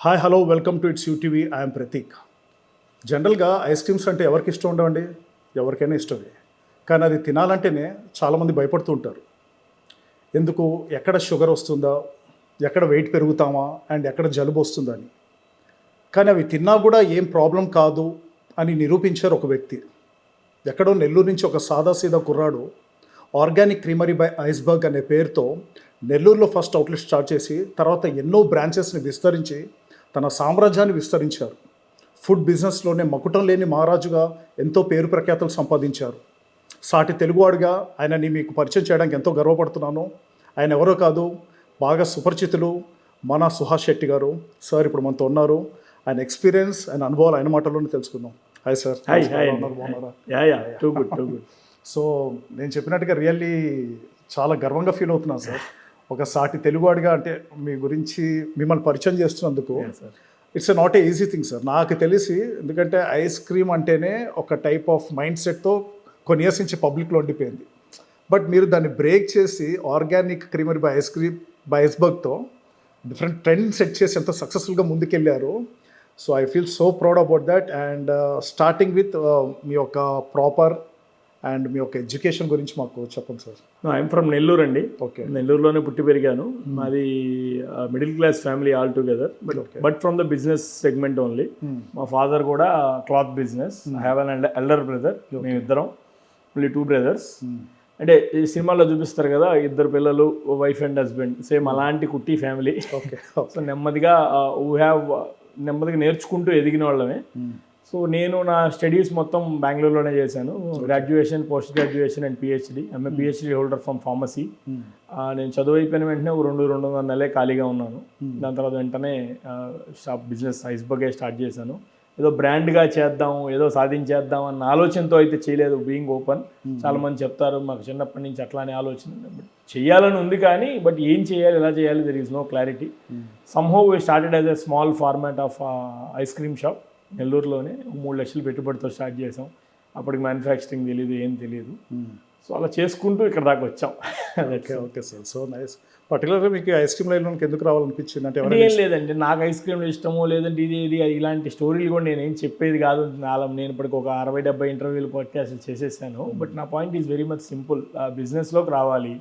Hi hello welcome to it's UTV I'm Prateek. జనరల్గా ice creams అంటే ఎవరికి ఇష్టం ఉండవండి? ఎవరికైనా ఇష్టమే. కానీ అది తినాలంటేనే చాలామంది భయపడుతూ ఉంటారు. ఎందుకు? ఎక్కడ షుగర్ వస్తుందా, ఎక్కడ వెయిట్ పెరుగుతామా, అండ్ ఎక్కడ జలుబు వస్తుందా అని. కానీ అవి తిన్నా కూడా ఏం ప్రాబ్లం కాదు అని నిరూపించారు ఒక వ్యక్తి. ఎక్కడో నెల్లూరు నుంచి ఒక సాదాసీదా కుర్రాడు ఆర్గానిక్ క్రీమరీ బై ఐస్బర్గ్ అనే పేరుతో నెల్లూరులో ఫస్ట్ అవుట్లెట్ స్టార్ట్ చేసి తర్వాత ఎన్నో బ్రాంచెస్ని విస్తరించి తన సామ్రాజ్యాన్ని విస్తరించారు. ఫుడ్ బిజినెస్లోనే మకుటం లేని మహారాజుగా ఎంతో పేరు ప్రఖ్యాతలు సంపాదించారు. సాటి తెలుగువాడుగా ఆయనని మీకు పరిచయం చేయడానికి ఎంతో గర్వపడుతున్నాను. ఆయన ఎవరో కాదు, బాగా సుపరిచితులు మన సుహాస్ శెట్టి గారు. సార్ ఇప్పుడు మనతో ఉన్నారు. ఆయన ఎక్స్పీరియన్స్, ఆయన అనుభవాలు ఆయన మాటల్లోనే తెలుసుకుందాం. Hi sir. సో నేను చెప్పినట్టుగా రియల్లీ చాలా గర్వంగా ఫీల్ అవుతున్నాను సార్. ఒక సాటి తెలుగువాడిగా అంటే మీ గురించి మిమ్మల్ని పరిచయం చేస్తున్నందుకు it's not a easy thing sir నాకు తెలిసి. ఎందుకంటే ఐస్ క్రీమ్ అంటేనే ఒక టైప్ ఆఫ్ మైండ్ సెట్తో కొన్ని ఇయర్స్ నుంచి పబ్లిక్లో ఉండిపోయింది. బట్ మీరు దాన్ని బ్రేక్ చేసి ఆర్గానిక్ క్రీమరీ బై ఐస్బర్గ్తో డిఫరెంట్ ట్రెండ్ సెట్ చేసి ఎంతో సక్సెస్ఫుల్గా ముందుకెళ్ళారు. So I feel so proud about that. And starting with మీ యొక్క ప్రాపర్ అండ్ మీ యొక్క ఎడ్యుకేషన్ గురించి మాకు చెప్పండి సార్. ఐఎమ్ ఫ్రమ్ నెల్లూరు అండి. ఓకే. నెల్లూరులోనే పుట్టి పెరిగాను. మాది middle class family all together, but from the business segment only. మా ఫాదర్ కూడా cloth business. I have an elder brother. మేమిద్దరం ఓన్లీ 2 బ్రదర్స్. అంటే ఈ సినిమాలో చూపిస్తారు కదా, 2 పిల్లలు, వైఫ్ అండ్ హస్బెండ్, సేమ్ అలాంటి కుట్టి ఫ్యామిలీ. ఓకే. సో నెమ్మదిగా నెమ్మదిగా నేర్చుకుంటూ ఎదిగిన వాళ్ళమే. సో నేను నా స్టడీస్ మొత్తం బెంగళూరులోనే చేశాను. Graduation, post graduation and PhD. I'm PhD holder from pharmacy. నేను చదువు అయిపోయిన వెంటనే 2-2.5 నెలలే ఖాళీగా ఉన్నాను. దాని తర్వాత వెంటనే షాప్ బిజినెస్ ఐస్బర్గే స్టార్ట్ చేశాను. ఏదో బ్రాండ్గా చేద్దాం, ఏదో సాధించేద్దాం అన్న ఆలోచనతో అయితే చేయలేదు. బీయింగ్ ఓపెన్, చాలామంది చెప్తారు మాకు చిన్నప్పటి నుంచి అట్లానే ఆలోచన చేయాలని ఉంది, కానీ బట్ ఏం చేయాలి, ఎలా చేయాలి, there is no clarity. Somehow we started as a small format of ice cream shop నెల్లూరులోనే. 3 లక్షలు పెట్టుబడితో స్టార్ట్ చేసాం. అప్పటికి మ్యానుఫ్యాక్చరింగ్ తెలియదు, ఏం తెలియదు. సో అలా చేసుకుంటూ ఇక్కడ దాకా వచ్చాం. Okay. Okay sir. So nice. పర్టికులర్గా మీకు ఐస్ క్రీమ్ లైన్లోకి ఎందుకు రావాలనిపించింది? అంటే ఏం లేదండి, నాకు ఐస్ క్రీమ్లు ఇష్టమో లేదంటే ఇది ఇలాంటి స్టోరీలు కూడా నేనేం చెప్పేది కాదు. నేను ఇప్పటికి ఒక 60-70 ఇంటర్వ్యూలు పాడ్కాస్ట్లు చేసేసాను. బట్ నా point is very much simple. బిజినెస్లోకి రావాలి,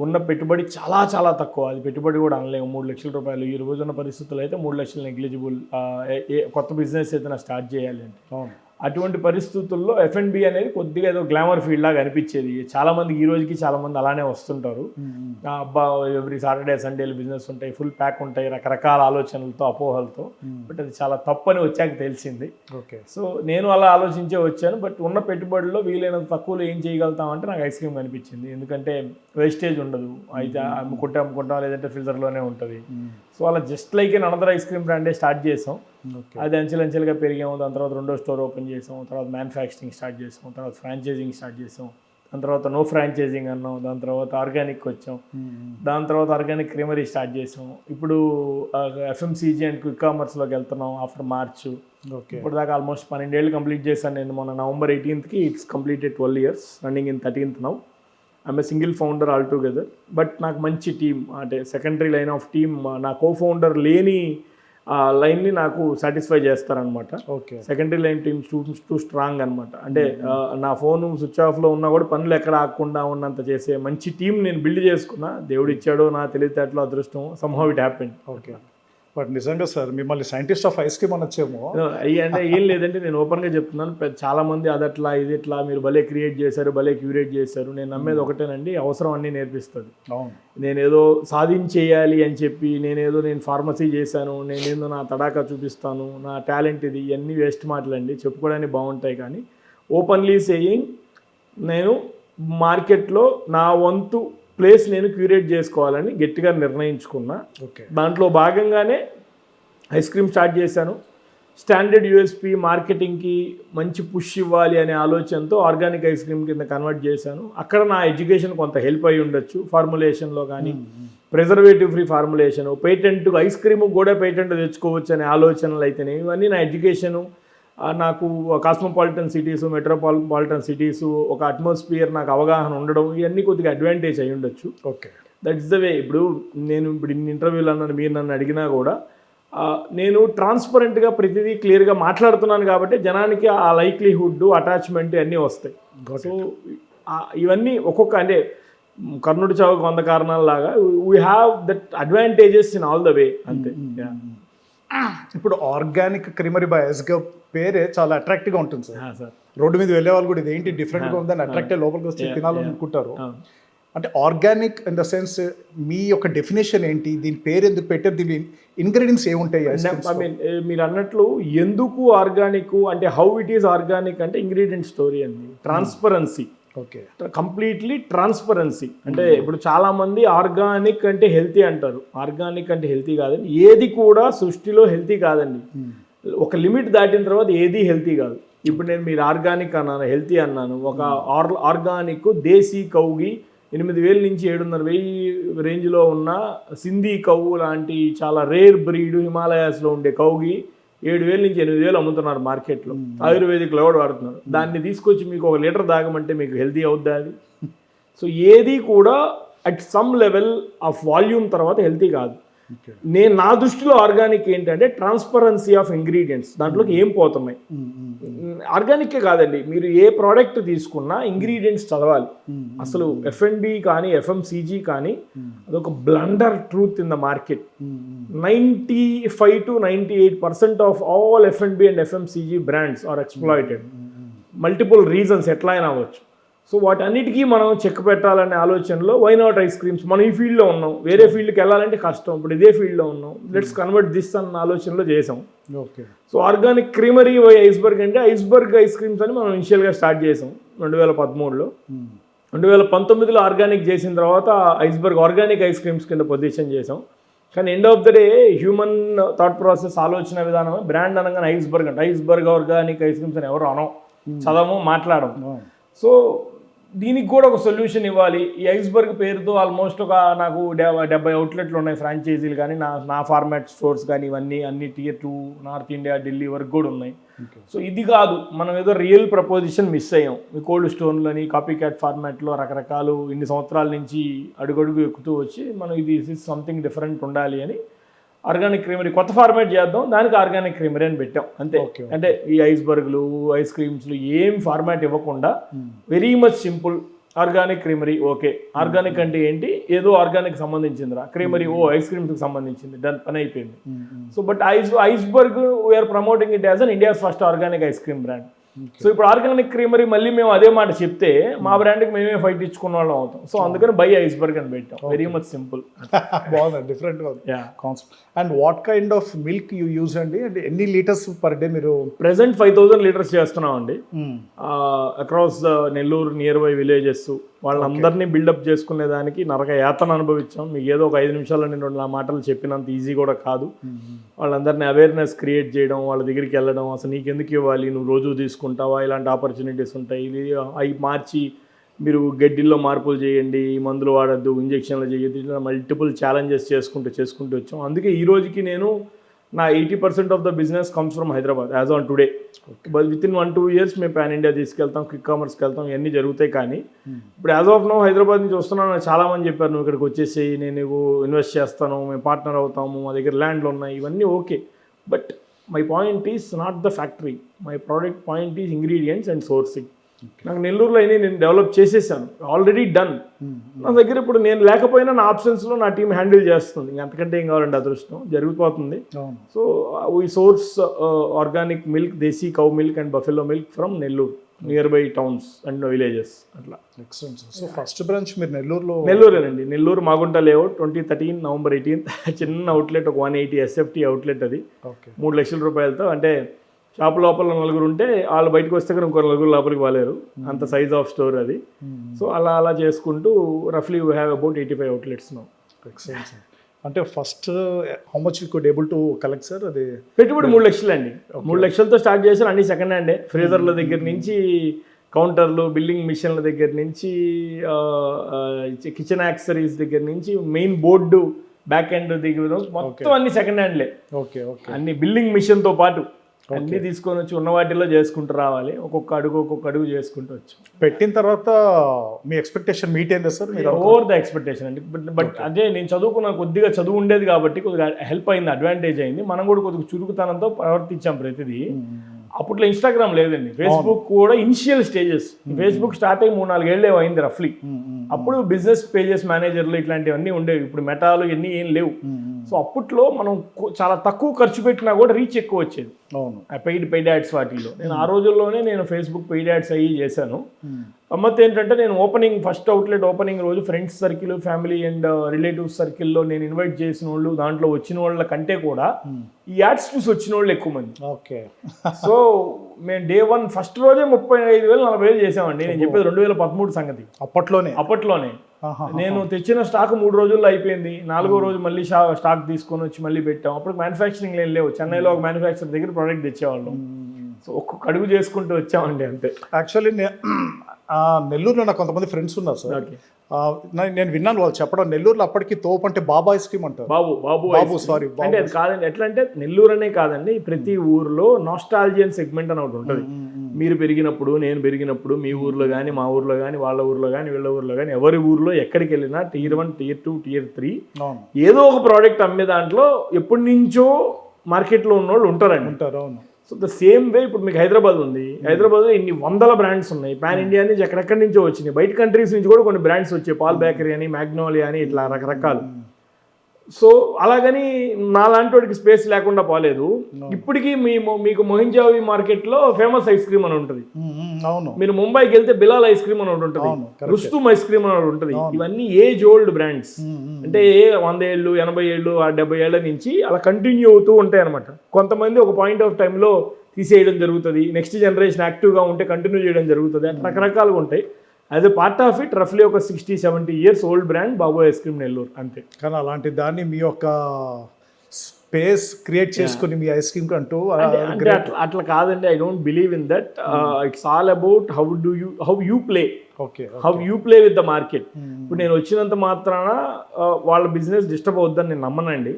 ఉన్న పెట్టుబడి చాలా చాలా తక్కువ. అది పెట్టుబడి కూడా అనలేము. 3 లక్షల రూపాయలు ఈ రోజున్న పరిస్థితుల్లో అయితే 3 లక్షలు నెగ్లిజిబుల్. కొత్త బిజినెస్ ఏదైనా స్టార్ట్ చేయాలి అంటే. అటువంటి పరిస్థితుల్లో F&B అనేది కొద్దిగా ఏదో గ్లామర్ ఫీల్డ్ లాగా అనిపించేది. చాలామంది ఈ రోజుకి చాలామంది అలానే వస్తుంటారు. అబ్బా ఎవ్రీ సాటర్డే సండేలు బిజినెస్ ఉంటాయి, ఫుల్ ప్యాక్ ఉంటాయి, రకరకాల ఆలోచనలతో, అపోహలతో. బట్ అది చాలా తప్పని వచ్చాక తెలిసింది. ఓకే. సో నేను అలా ఆలోచించే వచ్చాను. బట్ ఉన్న పెట్టుబడిలో వీలైనంత తక్కువలో ఏం చేయగలుగుతామంటే నాకు ఐస్ క్రీమ్ అనిపించింది. ఎందుకంటే వేస్టేజ్ ఉండదు, అయితే అమ్ముకుంటాం లేదంటే ఫ్రిజర్లోనే ఉంటుంది. సో అలా just like another ice cream బ్రాండే స్టార్ట్ చేసాం. అది అంచెలంచెలుగా పెరిగాము. దాని తర్వాత 2వ స్టోర్ ఓపెన్ చేసాం. తర్వాత మ్యానుఫ్యాక్చరింగ్ స్టార్ట్ చేసాం. తర్వాత ఫ్రాంచైజింగ్ స్టార్ట్ చేసాం. దాని తర్వాత నో ఫ్రాంచైజింగ్ అన్నాం. దాని తర్వాత ఆర్గానిక్ వచ్చాం. దాని తర్వాత ఆర్గానిక్ క్రీమరీ స్టార్ట్ చేసాం. ఇప్పుడు FMCG అండ్ క్విక్ కామర్స్లోకి వెళ్తున్నాం ఆఫ్టర్ మార్చ్. ఓకే. ఇప్పుడు దాకా ఆల్మోస్ట్ 12 ఏళ్ళు కంప్లీట్ చేశాను నేను. మొన్న November 18th it's completed 12 years, running in 13th now. I'm a single founder all together. But నాకు మంచి టీమ్, అంటే సెకండరీ లైన్ ఆఫ్ టీమ్, నా కో ఫౌండర్ లేని లైన్ని నాకు సాటిస్ఫై చేస్తారనమాట. Okay. Secondary line team two strong అనమాట. అంటే నా ఫోన్ స్విచ్ ఆఫ్లో ఉన్నా కూడా పనులు ఎక్కడ ఆగకుండా ఉన్నంత చేసే మంచి టీం నేను బిల్డ్ చేసుకున్నా. దేవుడు ఇచ్చాడో నా తెలివితేటలో అదృష్టం, somehow it happened. Okay. But నిజంగా సార్ మిమ్మల్ని సైంటిస్ట్ ఆఫ్ ఐస్ క్రీమ్ అనొచ్చేమో. అంటే ఏం లేదంటే నేను ఓపెన్గా చెప్తున్నాను. చాలామంది అదట్లా ఇది ఇట్లా మీరు భలే క్రియేట్ చేశారు, భలే క్యూరేట్ చేశారు. నేను నమ్మేది ఒకటేనండి, అవసరం అన్నీ నేర్పిస్తుంది. అవును. నేనేదో సాధించేయాలి అని చెప్పి నేను ఫార్మసీ చేశాను, నేనేదో నా తడాకా చూపిస్తాను, నా టాలెంట్ ఇది, ఇవన్నీ వేస్ట్ మాటలండి. చెప్పుకోవడానికి బాగుంటాయి, కానీ ఓపెన్లీ సేయింగ్ నేను మార్కెట్లో నా వంతు ప్లేస్ నేను క్యూరేట్ చేసుకోవాలని గట్టిగా నిర్ణయించుకున్నా. ఓకే. దాంట్లో భాగంగానే ఐస్ క్రీమ్ స్టార్ట్ చేశాను. స్టాండర్డ్ USP మార్కెటింగ్కి మంచి పుష్ ఇవ్వాలి అనే ఆలోచనతో ఆర్గానిక్ ఐస్ క్రీమ్ కింద కన్వర్ట్ చేశాను. అక్కడ నా ఎడ్యుకేషన్ కొంత హెల్ప్ అయ్యి ఉండొచ్చు. ఫార్ములేషన్లో కానీ, preservative free formulation, patent, ice cream కూడా పేటెంట్ తెచ్చుకోవచ్చు అనే ఆలోచనలు అయితేనే ఇవన్నీ నా ఎడ్యుకేషను. నాకు కాస్మోపాలిటన్ సిటీస్, మెట్రోపాలిటన్ సిటీస్, ఒక అట్మాస్ఫియర్ నాకు అవగాహన ఉండడం, ఇవన్నీ కొద్దిగా అడ్వాంటేజ్ అయ్యి ఉండొచ్చు. Okay. That is the way. ఇప్పుడు ఇన్ని ఇంటర్వ్యూలు అన్నాను, మీరు నన్ను అడిగినా కూడా నేను ట్రాన్స్పరెంట్గా ప్రతిదీ క్లియర్గా మాట్లాడుతున్నాను కాబట్టి జనానికి ఆ లైక్లీహుడ్ అటాచ్మెంట్ అన్నీ వస్తాయి. సో ఇవన్నీ ఒక్కొక్క అంటే కర్ణుడి చావుకు 100 కారణాలలాగా we have that advantages in all the way అంతే. ఇప్పుడు ఆర్గానిక్ క్రీమరీ బై ఎస్గా పేరే చాలా అట్రాక్టివ్గా ఉంటుంది సార్. సార్ రోడ్డు మీద వెళ్ళే వాళ్ళు కూడా ఇది ఏంటి డిఫరెంట్గా ఉందని అట్రాక్టివ్ లోపలికి వచ్చి తినాలని అనుకుంటారు. అంటే ఆర్గానిక్ ఇన్ ద సెన్స్ మీ యొక్క డెఫినేషన్ ఏంటి, దీని పేరు ఎందుకు పెట్టారు, దీని ఇంగ్రీడియంట్స్ ఏముంటాయి? ఐ మీన్ మీరు అన్నట్లు ఎందుకు ఆర్గానిక్ అంటే హౌ ఇట్ ఈస్ ఆర్గానిక్ అంటే ఇంగ్రీడియంట్ స్టోరీ అండి. Transparency, okay, completely transparency. అంటే ఇప్పుడు చాలా మంది ఆర్గానిక్ అంటే హెల్తీ అంటారు. ఆర్గానిక్ అంటే హెల్తీ కాదండి. ఏది కూడా సృష్టిలో హెల్తీ కాదండి. ఒక లిమిట్ దాటిన తర్వాత ఏది హెల్తీ కాదు. ఇప్పుడు నేను మీరు ఆర్గానిక్ అన్నాను, హెల్తీ అన్నాను. ఒక ఆర్గానిక్ దేశీ కౌగి 8,000 నుంచి 7,500 రేంజ్లో ఉన్న సింధీ కవ్వు లాంటి చాలా రేర్ బ్రీడ్ హిమాలయాస్లో ఉండే కౌగి 7,000 నుంచి 8,000 అమ్ముతున్నారు మార్కెట్లో. ఆయుర్వేదిక్లో కూడా వాడుతున్నారు. దాన్ని తీసుకొచ్చి మీకు 1 లీటర్ తాగమంటే మీకు హెల్తీ అవుద్దా అది? సో ఏది కూడా at some level of volume తర్వాత హెల్తీ కాదు. నేను నా దృష్టిలో ఆర్గానిక్ ఏంటంటే ట్రాన్స్పరెన్సీ ఆఫ్ ఇంగ్రీడియంట్స్. దాంట్లోకి ఏం పోతున్నాయి ఆర్గానిక్కే కాదండి, మీరు ఏ ప్రోడక్ట్ తీసుకున్నా ఇంగ్రీడియంట్స్ చదవాలి. అసలు F&B కానీ FMCG కానీ అదొక blunder truth in the market. 95 to 98% of all F&B and FMCG brands are exploited. Multiple reasons ఎట్లా అయినా అవ్వచ్చు. సో వాటన్నిటికీ మనం చెక్ పెట్టాలనే ఆలోచనలో వై నాట్ ఐస్ క్రీమ్స్. మనం ఈ ఫీల్డ్లో ఉన్నాం, వేరే ఫీల్డ్కి వెళ్ళాలంటే కష్టం. ఇప్పుడు ఇదే ఫీల్డ్లో ఉన్నాం, లెట్స్ కన్వర్ట్ దిస్ అన్న ఆలోచనలో చేసాం. Okay. So organic creamery why iceberg అంటే ఐస్బర్గ్ ఐస్ క్రీమ్స్ అని మనం ఇనిషియల్గా స్టార్ట్ చేసాం 2013లో. 2019లో ఆర్గానిక్ చేసిన తర్వాత ఐస్బర్గ్ ఆర్గానిక్ ఐస్ క్రీమ్స్ కింద పొజిషన్ చేసాం. కానీ end of the day human thought process ఆలోచన విధానం బ్రాండ్ అనగానే ఐస్బర్గ్ అంటే ఐస్బర్గ్ ఆర్గానిక్ ఐస్ క్రీమ్స్ అని ఎవరు అనం, చదవము, మాట్లాడము. సో దీనికి కూడా ఒక సొల్యూషన్ ఇవ్వాలి. ఈ ఐస్బర్గ్ పేరుతో ఆల్మోస్ట్ ఒక నాకు 70 అవుట్లెట్లు ఉన్నాయి, ఫ్రాంచైజీలు కానీ నా ఫార్మాట్ స్టోర్స్ కానీ ఇవన్నీ అన్ని Tier 2 నార్త్ ఇండియా ఢిల్లీ వరకు కూడా ఉన్నాయి. సో ఇది కాదు, మనం ఏదో రియల్ ప్రపోజిషన్ మిస్ అయ్యాం. ఈ కోల్డ్ స్టోన్లని కాపీ క్యాట్ ఫార్మాట్లో రకరకాలు ఇన్ని సంవత్సరాల నుంచి అడుగడుగు ఎక్కుతూ వచ్చి మనం ఇది సంథింగ్ డిఫరెంట్ ఉండాలి అని ఆర్గానిక్ క్రీమరీ కొత్త ఫార్మాట్ చేద్దాం, దానికి ఆర్గానిక్ క్రీమరీ అని పెట్టాం అంతే. అంటే ఈ ఐస్బర్గ్లు ఐస్ క్రీమ్స్లు ఏం ఫార్మాట్ ఇవ్వకుండా very much simple organic creamery. Okay, organic అంటే ఏంటి, ఏదో ఆర్గానిక్ సంబంధించిందిరా, క్రీమరీ ఓ ఐస్ క్రీమ్కి సంబంధించింది, దాని పని అయిపోయింది. So but iceberg we're promoting it as an India's first organic ice cream brand. So ఇప్పుడు ఆర్గానిక్ క్రీమరీ మళ్ళీ మేము అదే మాట చెప్తే మా బ్రాండ్కి మేమే ఫైట్ ఇచ్చుకున్న వాళ్ళం అవుతాం. సో అందుకని బై ఐస్బర్గ్ అని పెట్టాం. Very much simple. బాగుంది, డిఫరెంట్గా concept. And what kind of milk you use అండి? అంటే ఎన్ని లీటర్స్ పర్ డే మీరు? ప్రెసెంట్ 5,000 లీటర్స్ చేస్తున్నాం అండి across Nellore near by villages. వాళ్ళందరినీ బిల్డప్ చేసుకునే దానికి నరక యాతన అనుభవించాం. మీకు ఏదో ఒక 5 నిమిషాల్లో నేను నా మాటలు చెప్పినంత ఈజీ కూడా కాదు. వాళ్ళందరినీ అవేర్నెస్ క్రియేట్ చేయడం, వాళ్ళ దగ్గరికి వెళ్ళడం, అసలు నీకెందుకు ఇవ్వాలి, నువ్వు రోజు తీసుకుంటావా, ఇలాంటి ఆపర్చునిటీస్ ఉంటాయి, ఇది అవి మార్చి మీరు గడ్డిల్లో మార్పులు చేయండి, మందులు వాడద్దు, ఇంజక్షన్లు చేయొద్దు, ఇట్లా మల్టిపుల్ ఛాలెంజెస్ చేసుకుంటూ వచ్చాం. అందుకే ఈ రోజుకి నేను నా 80% of the business comes from Hyderabad as on today. But with in 1-2 years మేము పాన్ ఇండియా తీసుకెళ్తాం, క్విక్ కామర్స్కి వెళ్తాం, ఇవన్నీ జరుగుతాయి. కానీ ఇప్పుడు యాజ్ ఆఫ్ నో హైదరాబాద్ నుంచి వస్తున్నాను. చాలామంది చెప్పారు నువ్వు ఇక్కడికి వచ్చేసి నేను ఇన్వెస్ట్ చేస్తాను, మేము పార్ట్నర్ అవుతాము, మా దగ్గర ల్యాండ్లు ఉన్నాయి, ఇవన్నీ okay. But my point is not the factory, my product point is ingredients and sourcing. నాకు నెల్లూరులో అయినా నేను డెవలప్ చేసేసాను, ఆల్రెడీ డన్. నా దగ్గర ఇప్పుడు నేను లేకపోయినా నా ఆప్షన్స్లో నా టీం హ్యాండిల్ చేస్తుంది. అంతకంటే ఏం కావాలండి, అదృష్టం జరిగిపోతుంది. So we source organic milk, desi cow milk and buffalo milk from Nellore nearby towns and villages అట్లా. ఎక్సలెంట్. సో ఫస్ట్ బ్రాంచ్ మీరు నెల్లూరేనండి. Nellore Magunta layout 2013 November 18th. చిన్న అవుట్లెట్, ఒక 180 SFT అవుట్లెట్. అది 3 లక్షల రూపాయలతో. అంటే షాప్ లోపల 4 ఉంటే వాళ్ళు బయటకు వస్తే కానీ ఇంకో 4 లోపలికి వాలేరు, అంత సైజ్ ఆఫ్ స్టోర్ అది. సో అలా చేసుకుంటూ రఫ్లీ we have about 85 outlets now. Excellent sir. అంటే first how much you could able to collect sir? అది పెట్టుబడి 3 లక్షలు అండి. 3 లక్షలతో స్టార్ట్ చేశారు. అన్ని సెకండ్ హ్యాండే. ఫ్రీజర్ల దగ్గర నుంచి కౌంటర్లు, బిల్లింగ్ మిషన్ల దగ్గర నుంచి, కిచెన్ యాక్సెసరీస్ దగ్గర నుంచి, మెయిన్ బోర్డు బ్యాక్ ఎండ్ దగ్గర మొత్తం అన్ని సెకండ్ హ్యాండ్లే. Okay okay. అన్ని బిల్లింగ్ మిషన్తో పాటు అన్నీ తీసుకొని వచ్చి ఉన్న వాటిల్లో చేసుకుంటూ రావాలి, ఒక్కొక్క అడుగు చేసుకుంటూ వచ్చి పెట్టిన తర్వాత మీ ఎక్స్పెక్టేషన్ మీట్ అయిందా సార్ మీరు? ఓవర్ ద ఎక్స్పెక్టేషన్ అండి. బట్ అదే నేను చదువుకున్న కొద్దిగా చదువు ఉండేది కాబట్టి కొద్దిగా హెల్ప్ అయింది, అడ్వాంటేజ్ అయింది. మనం కూడా కొద్దిగా చురుకుతనంతో ప్రవర్తించాం ప్రతిదీ. అప్పట్లో ఇన్స్టాగ్రామ్ లేదండి, ఫేస్బుక్ కూడా ఇనిషియల్ స్టేజెస్. ఫేస్బుక్ స్టార్ట్ అయ్యి 3-4 ఏళ్ళే అయింది రఫ్లీ. అప్పుడు బిజినెస్ పేజెస్ మేనేజర్లు ఇట్లాంటివన్నీ ఉండేవి, ఇప్పుడు మెటాలు ఇవన్నీ ఏం లేవు. సో అప్పట్లో మనం చాలా తక్కువ ఖర్చు పెట్టినా కూడా రీచ్ ఎక్కువ వచ్చేది. అవును, పెయిడ్ యాడ్స్ వాటిల్లో. నేను ఆ రోజుల్లోనే నేను ఫేస్బుక్ పెయిడ్ యాడ్స్ అయ్యి చేశాను. గమ్మత్ ఏంటంటే నేను ఫస్ట్ అవుట్లెట్ ఓపెనింగ్ రోజు friends circle, family and relatives సర్కిల్లో నేను ఇన్వైట్ చేసిన వాళ్ళు, దాంట్లో వచ్చిన వాళ్ళ కంటే కూడా ఈ యాడ్స్ చూసి వచ్చిన వాళ్ళు ఎక్కువ మంది. ఓకే. సో మేము డే 1 ఫస్ట్ రోజే 35,000-40,000 చేసామండి. నేను చెప్పేది 2013 సంగతి. అప్పట్లోనే నేను తెచ్చిన స్టాక్ 3 రోజుల్లో అయిపోయింది. 4వ రోజు మళ్ళీ స్టాక్ తీసుకొని వచ్చి మళ్ళీ పెట్టాం. అప్పుడు మ్యానుఫ్యాక్చరింగ్ లేవు, చెన్నైలో ఒక మ్యానుఫ్యాక్చర్ దగ్గర ప్రోడక్ట్ తెచ్చేవాళ్ళం. సో ఒక్కొక్క అడుగు చేసుకుంటూ వచ్చామండి అంతే. యాక్చువల్లీ నెల్లూరులో నాకు కొంతమంది ఫ్రెండ్స్ ఉన్నారు సార్. నేను విన్నాను వాళ్ళు చెప్పడం, నెల్లూరులో అప్పటికి తోపు అంటే బాబా ఐస్ క్రీమ్ అంటారు. బాబు సారీ అంటే అది కాదండి. ఎట్లా అంటే నెల్లూరు అనే కాదండి, ప్రతి ఊర్లో నాస్టాల్జియన్ సెగ్మెంట్ అని ఒకటి ఉంటుంది. మీరు పెరిగినప్పుడు, నేను పెరిగినప్పుడు, మీ ఊర్లో కానీ, మా ఊర్లో కానీ, వాళ్ళ ఊర్లో కానీ, వీళ్ళ ఊర్లో కానీ, ఎవరి ఊర్లో ఎక్కడికి వెళ్ళినా Tier 1, Tier 2, Tier 3 ఏదో ఒక ప్రోడక్ట్ అమ్మే దాంట్లో ఎప్పటి నుంచో మార్కెట్లో ఉన్న వాళ్ళు ఉంటారు. అవును. సో ద సేమ్ వే ఇప్పుడు మీకు హైదరాబాద్ ఉంది. హైదరాబాద్లో ఇన్ని 100 బ్రాండ్స్ ఉన్నాయి. పాన్ ఇండియా నుంచి ఎక్కడెక్కడి నుంచో వచ్చినాయి. బయట కంట్రీస్ నుంచి కూడా కొన్ని బ్రాండ్స్ వచ్చాయి, పాల్ బేకరీ అని, మ్యాగ్నోలియా అని, ఇట్లా రకరకాలు. సో అలాగని నాలాంటి వాడికి స్పేస్ లేకుండా పోలేదు. ఇప్పటికీ మీకు మొహింజావి మార్కెట్లో ఫేమస్ ఐస్ క్రీమ్ అని ఉంటుంది. అవును. మీరు ముంబైకి వెళ్తే బిలాల్ ఐస్ క్రీమ్ అని ఒకటి ఉంటుంది, రుస్తుమ్ ఐస్ క్రీమ్ అని ఒకటి ఉంటుంది. ఇవన్నీ ఏజ్ ఓల్డ్ బ్రాండ్స్, అంటే 100 ఏళ్ళు, 80 ఏళ్ళు, 70 ఏళ్ల నుంచి అలా కంటిన్యూ అవుతూ ఉంటాయి అనమాట. కొంతమంది ఒక పాయింట్ ఆఫ్ టైంలో తీసేయడం జరుగుతుంది, నెక్స్ట్ జనరేషన్ యాక్టివ్గా ఉంటే కంటిన్యూ చేయడం జరుగుతుంది, అట్లా రకరకాలుగా ఉంటాయి. As a part of it రఫ్లీ ఒక 60-70 years old brand Babu ice cream Nellore అంతే. కానీ అలాంటి దాన్ని మీ యొక్క స్పేస్ క్రియేట్ చేసుకుని మీ ఐస్ క్రీమ్ అంటూ అంటే అట్లా కాదండి. I don't believe in that. It's all about how you play with the market. ఇప్పుడు నేను వచ్చినంత మాత్రాన వాళ్ళ బిజినెస్ డిస్టర్బ్ అవుద్దని నేను నమ్మనండి.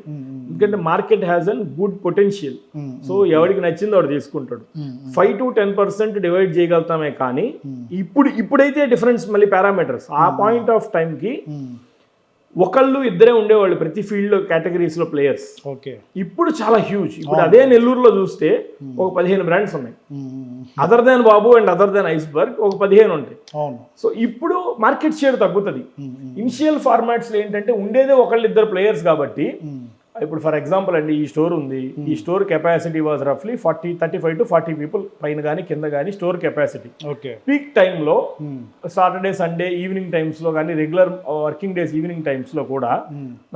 ఎందుకంటే market has an good potential. So ఎవరికి నచ్చింది వాడు తీసుకుంటాడు. 5-10% డివైడ్ చేయగలుగుతామే కానీ ఇప్పుడైతే డిఫరెన్స్ మళ్ళీ పారామీటర్స్. ఆ పాయింట్ ఆఫ్ టైంకి ఒకళ్ళు ఇద్దరే ఉండేవాళ్ళు ప్రతి ఫీల్డ్ కేటగిరీస్లో ప్లేయర్స్. ఓకే. ఇప్పుడు చాలా హ్యూజ్. ఇప్పుడు అదే నెల్లూరులో చూస్తే ఒక 15 బ్రాండ్స్ ఉన్నాయి. Other than Babu and other than iceberg ఒక 15 ఉంటాయి. సో ఇప్పుడు మార్కెట్ షేర్ తగ్గుతుంది. ఇనిషియల్ ఫార్మాట్స్లో ఏంటంటే ఉండేదే ఒకళ్ళిద్దరు ప్లేయర్స్ కాబట్టి, ఇప్పుడు ఫర్ ఎగ్జాంపుల్ అండి, ఈ స్టోర్ ఉంది. ఈ స్టోర్ కెపాసిటీ వాజ్ రఫ్లీ 35 to 40 people పైన కానీ కింద కానీ స్టోర్ కెపాసిటీ. ఓకే. పీక్ టైంలో సాటర్డే, సండే ఈవినింగ్ టైమ్స్లో కానీ, రెగ్యులర్ వర్కింగ్ డేస్ ఈవినింగ్ టైమ్స్లో కూడా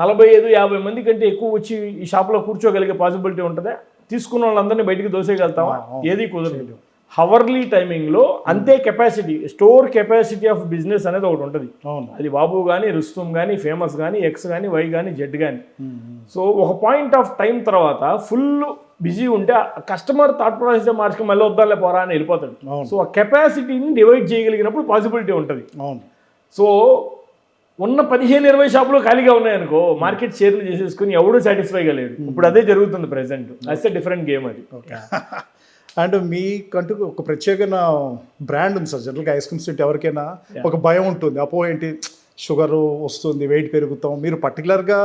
45-50 మంది కంటే ఎక్కువ వచ్చి ఈ షాప్లో కూర్చోగలిగే పాసిబిలిటీ ఉంటుందా? తీసుకున్న వాళ్ళందరినీ బయటికి దోసేయగలుగుతామా? ఏది కుదరదు. హవర్లీ టైమింగ్లో అంతే capacity, store capacity of business అనేది ఒకటి ఉంటుంది. అది బాబు కానీ, రుస్తుమ్ కానీ, ఫేమస్ కానీ, ఎక్స్ కానీ, వై కానీ, జెడ్ కానీ. సో ఒక పాయింట్ ఆఫ్ టైం తర్వాత ఫుల్ బిజీ ఉంటే కస్టమర్ థాట్ ప్రాసెస్ మార్చుకుని మళ్ళీ వద్దాలే పోరా అని వెళ్ళిపోతాడు. సో ఆ కెపాసిటీని డివైడ్ చేయగలిగినప్పుడు పాసిబిలిటీ ఉంటుంది. సో ఉన్న 15-20 షాపులు ఖాళీగా ఉన్నాయనుకో, మార్కెట్ షేర్లు చేసేసుకుని ఎవడూ సాటిస్ఫై కాలేడు. ఇప్పుడు అదే జరుగుతుంది present. That's a different game అది. అండ్ మీకంటూ ఒక ప్రత్యేకమైన బ్రాండ్ ఉంది సార్. జనరల్గా ఐస్ క్రీమ్స్ తింటే ఎవరికైనా ఒక భయం ఉంటుంది, అపో ఏంటి షుగర్ వస్తుంది, వెయిట్ పెరుగుతాం. మీరు పర్టికులర్గా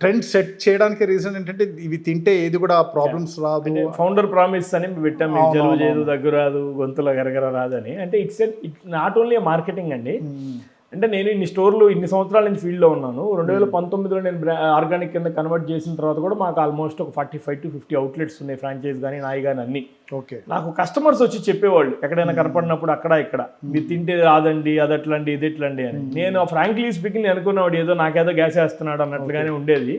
ట్రెండ్ సెట్ చేయడానికి రీజన్ ఏంటంటే ఇవి తింటే ఏది కూడా ప్రాబ్లమ్స్ రాదు. ఫౌండర్ ప్రామిస్ అని పెట్టాం, మీకు జలుబు చేయదు, దగ్గు రాదు, గొంతులో గరగర రాదని. అంటే ఇట్స్ నాట్ ఓన్లీ మార్కెటింగ్ అండి. అంటే నేను ఇన్ని స్టోర్లు ఇన్ని సంవత్సరాల నుంచి ఫీల్డ్లో ఉన్నాను. 2019లో నేను ఆర్గానిక్ కింద కన్వర్ట్ చేసిన తర్వాత కూడా మాకు ఆల్మోస్ట్ ఒక 45-50 అవుట్లెట్స్ ఉన్నాయి, ఫ్రాంచైజ్ కానీ, నాయి కానీ అన్ని. ఓకే. నాకు కస్టమర్స్ వచ్చి చెప్పేవాళ్ళు ఎక్కడైనా కనపడినప్పుడు అక్కడ ఇక్కడ, మీరు తింటే రాదండి, అది ఎట్లండి, ఇది ఎట్లండి అని. నేను ఫ్రాంక్లీ స్పీకింగ్ అనుకున్నవాడు ఏదో నాకేదో గ్యాస్ వేస్తున్నాడు అన్నట్లుగానే ఉండేది.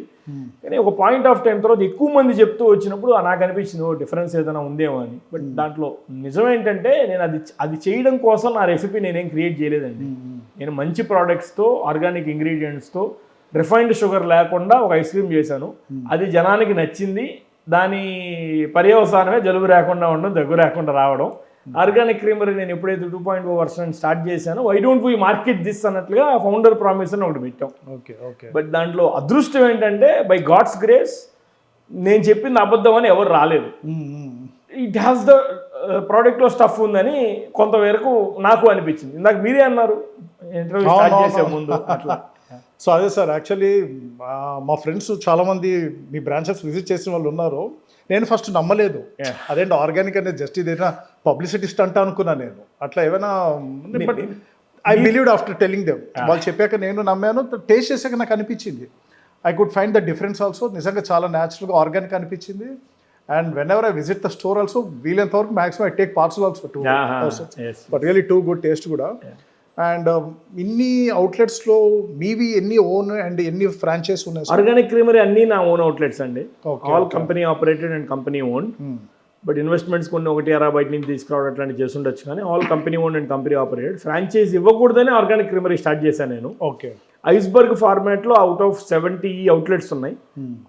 కానీ ఒక పాయింట్ ఆఫ్ టైం తర్వాత ఎక్కువ మంది చెప్తూ వచ్చినప్పుడు నాకు అనిపించింది డిఫరెన్స్ ఏదైనా ఉందేమో అని. బట్ దాంట్లో నిజం ఏంటంటే నేను అది చేయడం కోసం నా రెసిపీ నేనేం క్రియేట్ చేయలేదండి. నేను మంచి ప్రోడక్ట్స్తో, ఆర్గానిక్ ఇంగ్రీడియంట్స్తో, రిఫైన్డ్ షుగర్ లేకుండా ఒక ఐస్ క్రీమ్ చేశాను. అది జనానికి నచ్చింది. దాని పర్యవసానమే జలుబు రాకుండా ఉండడం, దగ్గు రాకుండా రావడం. ఆర్గానిక్ క్రీమరీ నేను ఎప్పుడైతే 2.0 వర్షన్ స్టార్ట్ చేశానో, why don't we market this అన్నట్లుగా ఫౌండర్ ప్రామిస్ అని ఒకటి పెట్టాం. ఓకే. ఓకే. బట్ దాంట్లో అదృష్టం ఏంటంటే బై గాడ్స్ గ్రేస్ నేను చెప్పింది అబద్ధం అని ఎవరు రాలేదు. ఇట్ హ్యాస్ ద ప్రోడక్ట్లో స్టఫ్ ఉందని కొంతవరకు నాకు అనిపించింది. ఇందాక మీరే అన్నారు ఇంటర్వ్యూ స్టార్ట్ చేసే ముందు అట్లా. సో అదే సార్, యాక్చువల్లీ మా ఫ్రెండ్స్ చాలామంది మీ బ్రాంచెస్ విజిట్ చేసిన వాళ్ళు ఉన్నారు. నేను ఫస్ట్ నమ్మలేదు, అదేంటి ఆర్గానిక్ అనేది జస్ట్ ఇదేనా పబ్లిసిటీ స్టంట్ అనుకున్నా నేను. అట్లా ఏమైనా but I believed after telling them. వాళ్ళు చెప్పాక నేను నమ్మాను, టేస్ట్ చేసాక నాకు అనిపించింది I could find the difference also. నిజంగా చాలా న్యాచురల్గా ఆర్గానిక్ అనిపించింది. And when ever I visit the store also వీలైనంత వరకు maximum I take parcel also two, but really too good taste కూడా. అండ్ ఇన్ని అవుట్లెట్స్లో మీవి ఎన్ని ఓన్ అండ్ ఎన్ని ఫ్రాంచైజ్ ఉన్నాయి? ఆర్గానిక్ క్రీమరీ అన్ని నా ఓన్ అవుట్లెట్స్ అండి. All company operated and company own. But investments కొన్ని 1-2 బయట నుంచి తీసుకురావడం అట్లాంటివి చేస్తుండొచ్చు, కానీ all company own and company operated. Franchise ఇవ్వకూడదని ఆర్గానిక్ క్రీమరీ స్టార్ట్ చేశాను నేను. ఓకే. ఐస్బర్గ్ ఫార్మాట్లో అవుట్ ఆఫ్ 70 అవుట్లెట్స్ ఉన్నాయి.